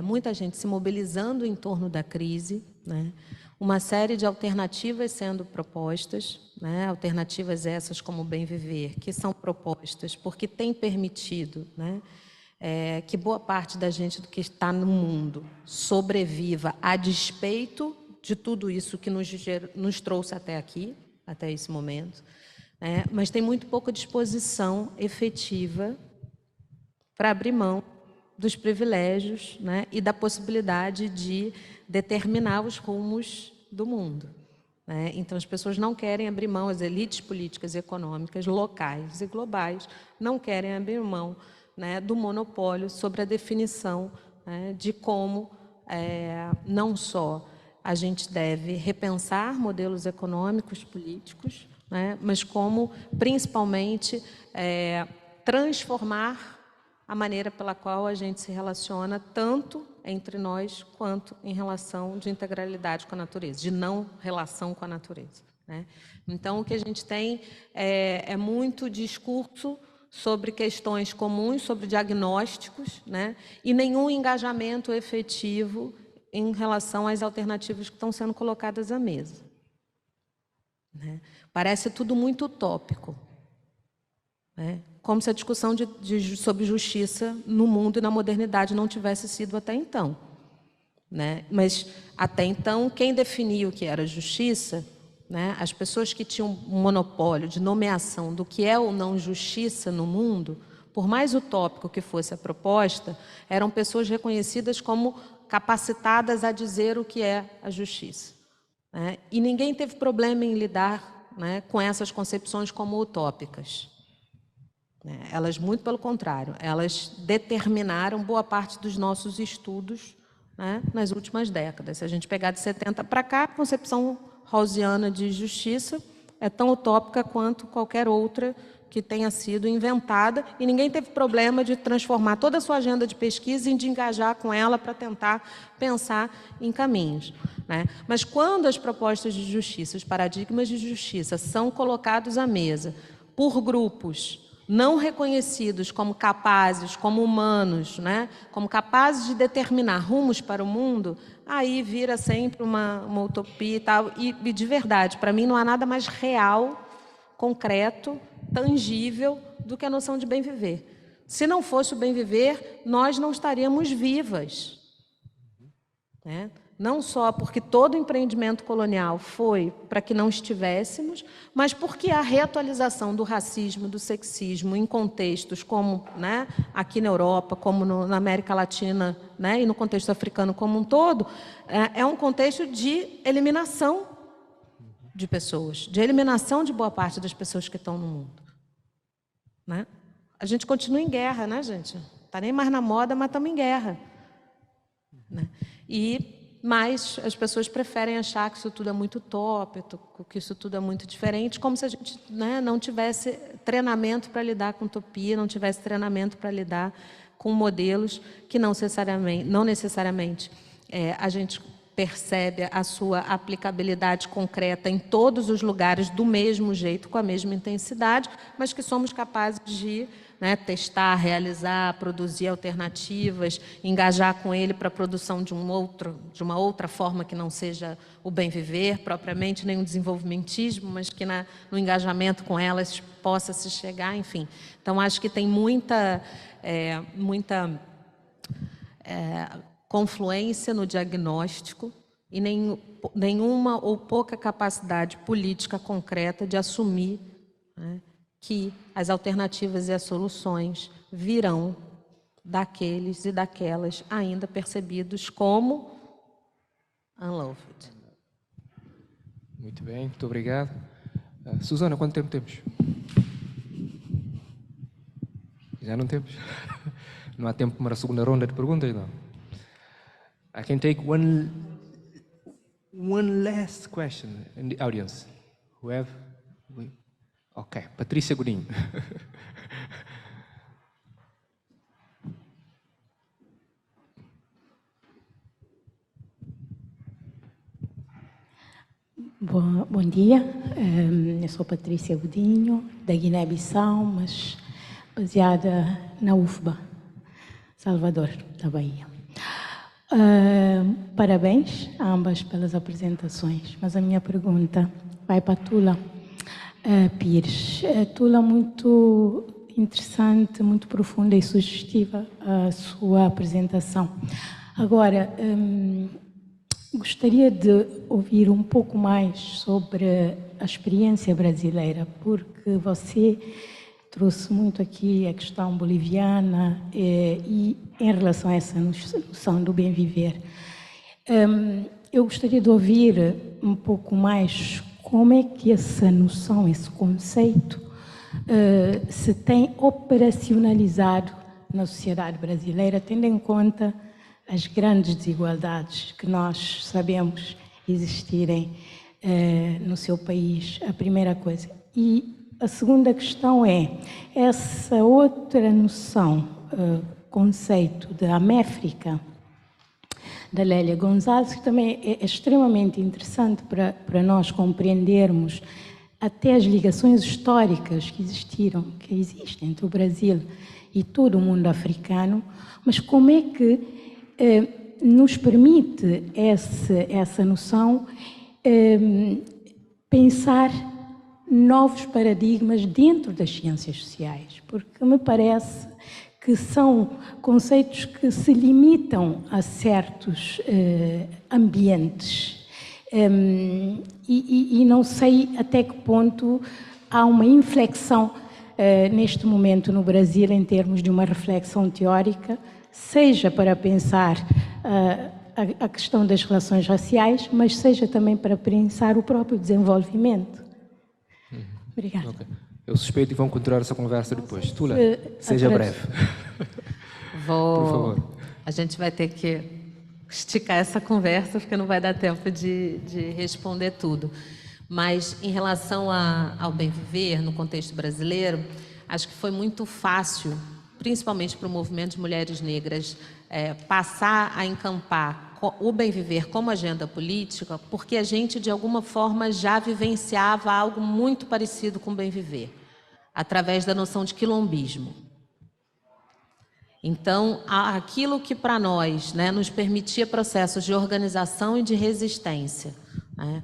Speaker 11: muita gente se mobilizando em torno da crise, né, uma série de alternativas sendo propostas, né, alternativas essas como o bem viver, que são propostas porque tem permitido, né, que boa parte da gente do que está no mundo sobreviva a despeito de tudo isso que nos trouxe até aqui, até esse momento, né, mas tem muito pouca disposição efetiva para abrir mão dos privilégios, né, e da possibilidade de determinar os rumos do mundo, né? Então, as pessoas não querem abrir mão, as elites políticas e econômicas locais e globais não querem abrir mão, né, do monopólio sobre a definição, né, de como não só a gente deve repensar modelos econômicos, políticos, né, mas como, principalmente, transformar a maneira pela qual a gente se relaciona tanto entre nós quanto em relação de integralidade com a natureza, de não relação com a natureza, né? Então, o que a gente tem é muito discurso sobre questões comuns, sobre diagnósticos, né? E nenhum engajamento efetivo em relação às alternativas que estão sendo colocadas à mesa, né? Parece tudo muito utópico, né? Como se a discussão sobre justiça no mundo e na modernidade não tivesse sido até então, né? Mas, até então, quem definia o que era justiça, né, as pessoas que tinham um monopólio de nomeação do que é ou não justiça no mundo, por mais utópico que fosse a proposta, eram pessoas reconhecidas como capacitadas a dizer o que é a justiça, né? E ninguém teve problema em lidar, né, com essas concepções como utópicas. Elas, muito pelo contrário, elas determinaram boa parte dos nossos estudos, né, nas últimas décadas. Se a gente pegar de 70 para cá, a concepção rawlsiana de justiça é tão utópica quanto qualquer outra que tenha sido inventada, e ninguém teve problema de transformar toda a sua agenda de pesquisa e de engajar com ela para tentar pensar em caminhos, né? Mas quando as propostas de justiça, os paradigmas de justiça são colocados à mesa por grupos não reconhecidos como capazes, como humanos, né, como capazes de determinar rumos para o mundo, aí vira sempre uma utopia e tal. E de verdade, para mim não há nada mais real, concreto, tangível do que a noção de bem viver. Se não fosse o bem viver, nós não estaríamos vivas, né? Não só porque todo empreendimento colonial foi para que não estivéssemos, mas porque a reatualização do racismo, do sexismo em contextos como, né, aqui na Europa, como na América Latina, né, e no contexto africano como um todo, é um contexto de eliminação de pessoas, de eliminação de boa parte das pessoas que estão no mundo, né? A gente continua em guerra, né, gente? Está nem mais na moda, mas estamos em guerra, né? Mas as pessoas preferem achar que isso tudo é muito utópico, que isso tudo é muito diferente, como se a gente, né, não tivesse treinamento para lidar com utopia, não tivesse treinamento para lidar com modelos que não necessariamente a gente percebe a sua aplicabilidade concreta em todos os lugares do mesmo jeito, com a mesma intensidade, mas que somos capazes de, né, testar, realizar, produzir alternativas, engajar com ele para a produção de uma outra forma que não seja o bem viver propriamente, nem o desenvolvimentismo, mas que no engajamento com elas possa se chegar, enfim. Então, acho que tem muita confluência no diagnóstico, e nenhuma ou pouca capacidade política concreta de assumir, né, que as alternativas e as soluções virão daqueles e daquelas ainda percebidos como unloved.
Speaker 4: Muito bem, muito obrigado. Susana, quanto tempo temos? Já não temos? Não há tempo para uma segunda ronda de perguntas, não? I can take one last question in the audience. Who have? Ok, Patrícia Godinho.
Speaker 16: Bom dia, eu sou Patrícia Godinho, da Guiné-Bissau, mas baseada na UFBA, Salvador, da Bahia. Parabéns a ambas pelas apresentações, mas a minha pergunta vai para a Thula. Pires, Thula, muito interessante, muito profunda e sugestiva a sua apresentação. Agora, gostaria de ouvir um pouco mais sobre a experiência brasileira, porque você trouxe muito aqui a questão boliviana e em relação a essa noção do bem viver. Eu gostaria de ouvir um pouco mais como é que essa noção, esse conceito, se tem operacionalizado na sociedade brasileira, tendo em conta as grandes desigualdades que nós sabemos existirem no seu país, a primeira coisa. E a segunda questão é, essa outra noção, conceito da Améfrica, da Lélia Gonzalez, que também é extremamente interessante para nós compreendermos até as ligações históricas que existem entre o Brasil e todo o mundo africano, mas como é que nos permite essa noção pensar novos paradigmas dentro das ciências sociais, porque me parece que são conceitos que se limitam a certos ambientes e não sei até que ponto há uma inflexão neste momento no Brasil em termos de uma reflexão teórica, seja para pensar a questão das relações raciais, mas seja também para pensar o próprio desenvolvimento. Obrigada.
Speaker 4: Okay. Eu suspeito e vão continuar essa conversa depois. Thula, seja breve.
Speaker 11: Por
Speaker 4: favor.
Speaker 11: A gente vai ter que esticar essa conversa, porque não vai dar tempo de responder tudo. Mas, em relação ao bem viver, no contexto brasileiro, acho que foi muito fácil, principalmente para o movimento de mulheres negras, passar a encampar o bem viver como agenda política, porque a gente, de alguma forma, já vivenciava algo muito parecido com o bem viver, através da noção de quilombismo. Então, aquilo que para nós, né, nos permitia processos de organização e de resistência, né,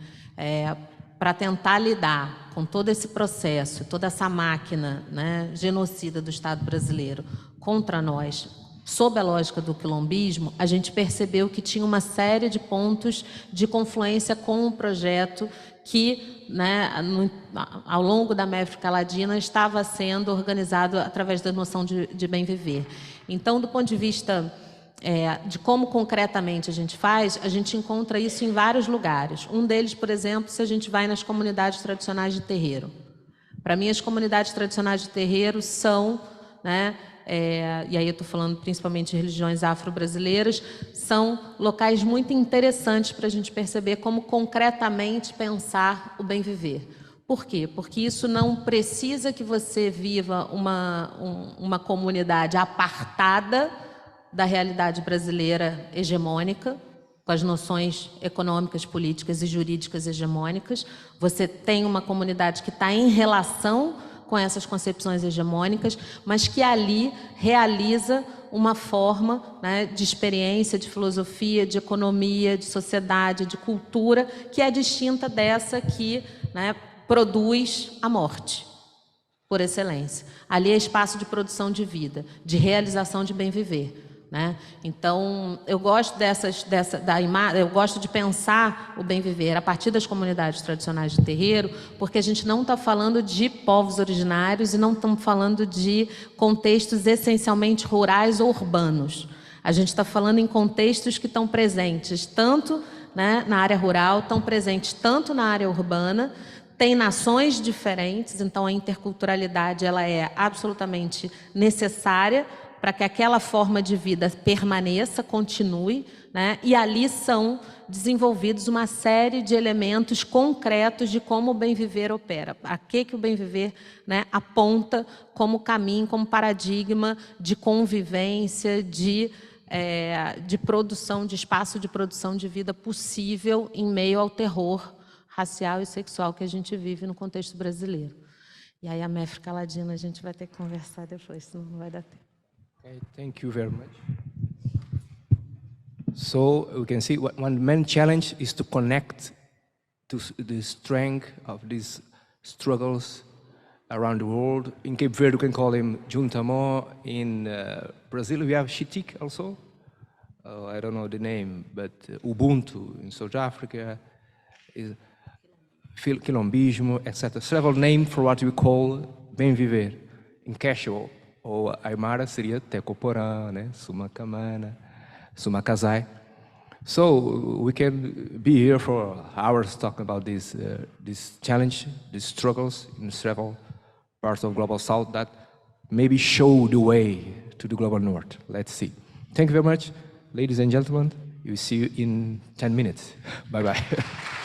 Speaker 11: para tentar lidar com todo esse processo, toda essa máquina, né, genocida do Estado brasileiro contra nós, sob a lógica do quilombismo, a gente percebeu que tinha uma série de pontos de confluência com um projeto que, né, ao longo da América Latina, estava sendo organizado através da noção de bem viver. Então, do ponto de vista de como concretamente a gente faz, a gente encontra isso em vários lugares. Um deles, por exemplo, se a gente vai nas comunidades tradicionais de terreiro. Para mim, as comunidades tradicionais de terreiro são, né, e aí eu estou falando principalmente de religiões afro-brasileiras, são locais muito interessantes para a gente perceber como concretamente pensar o bem viver. Por quê? Porque isso não precisa que você viva uma comunidade apartada da realidade brasileira hegemônica, com as noções econômicas, políticas e jurídicas hegemônicas. Você tem uma comunidade que está em relação com essas concepções hegemônicas, mas que ali realiza uma forma, né, de experiência, de filosofia, de economia, de sociedade, de cultura, que é distinta dessa que, né, produz a morte, por excelência. Ali é espaço de produção de vida, de realização de bem viver. né? Então, eu gosto eu gosto de pensar o bem viver a partir das comunidades tradicionais de terreiro, porque a gente não está falando de povos originários e não estamos falando de contextos essencialmente rurais ou urbanos. A gente está falando em contextos que estão presentes tanto, né, na área rural, estão presentes tanto na área urbana. Tem nações diferentes, então a interculturalidade ela é absolutamente necessária para que aquela forma de vida permaneça, continue, né? E ali são desenvolvidos uma série de elementos concretos de como o bem viver opera. A que o bem viver, né, aponta como caminho, como paradigma de convivência, de produção, de espaço de produção de vida possível em meio ao terror racial e sexual que a gente vive no contexto brasileiro. E aí a Mé fica caladinha, a gente vai ter que conversar depois, senão não vai dar tempo.
Speaker 4: Okay, thank you very much. So we can see one main challenge is to connect to the strength of these struggles around the world. In Cape Verde, we can call him Juntamo. In Brazil, we have Chitik also. I don't know the name, but Ubuntu in South Africa is Quilombismo, etc. Several names for what we call bem viver in casual. Ou Aymara seria Tecoporã, né? Sumakamana, Sumakazai. So we can be here for hours talking about this challenge, these struggles in several parts of Global South that maybe show the way to the Global North. Let's see. Thank you very much, ladies and gentlemen. We will see you in 10 minutes. Bye-bye.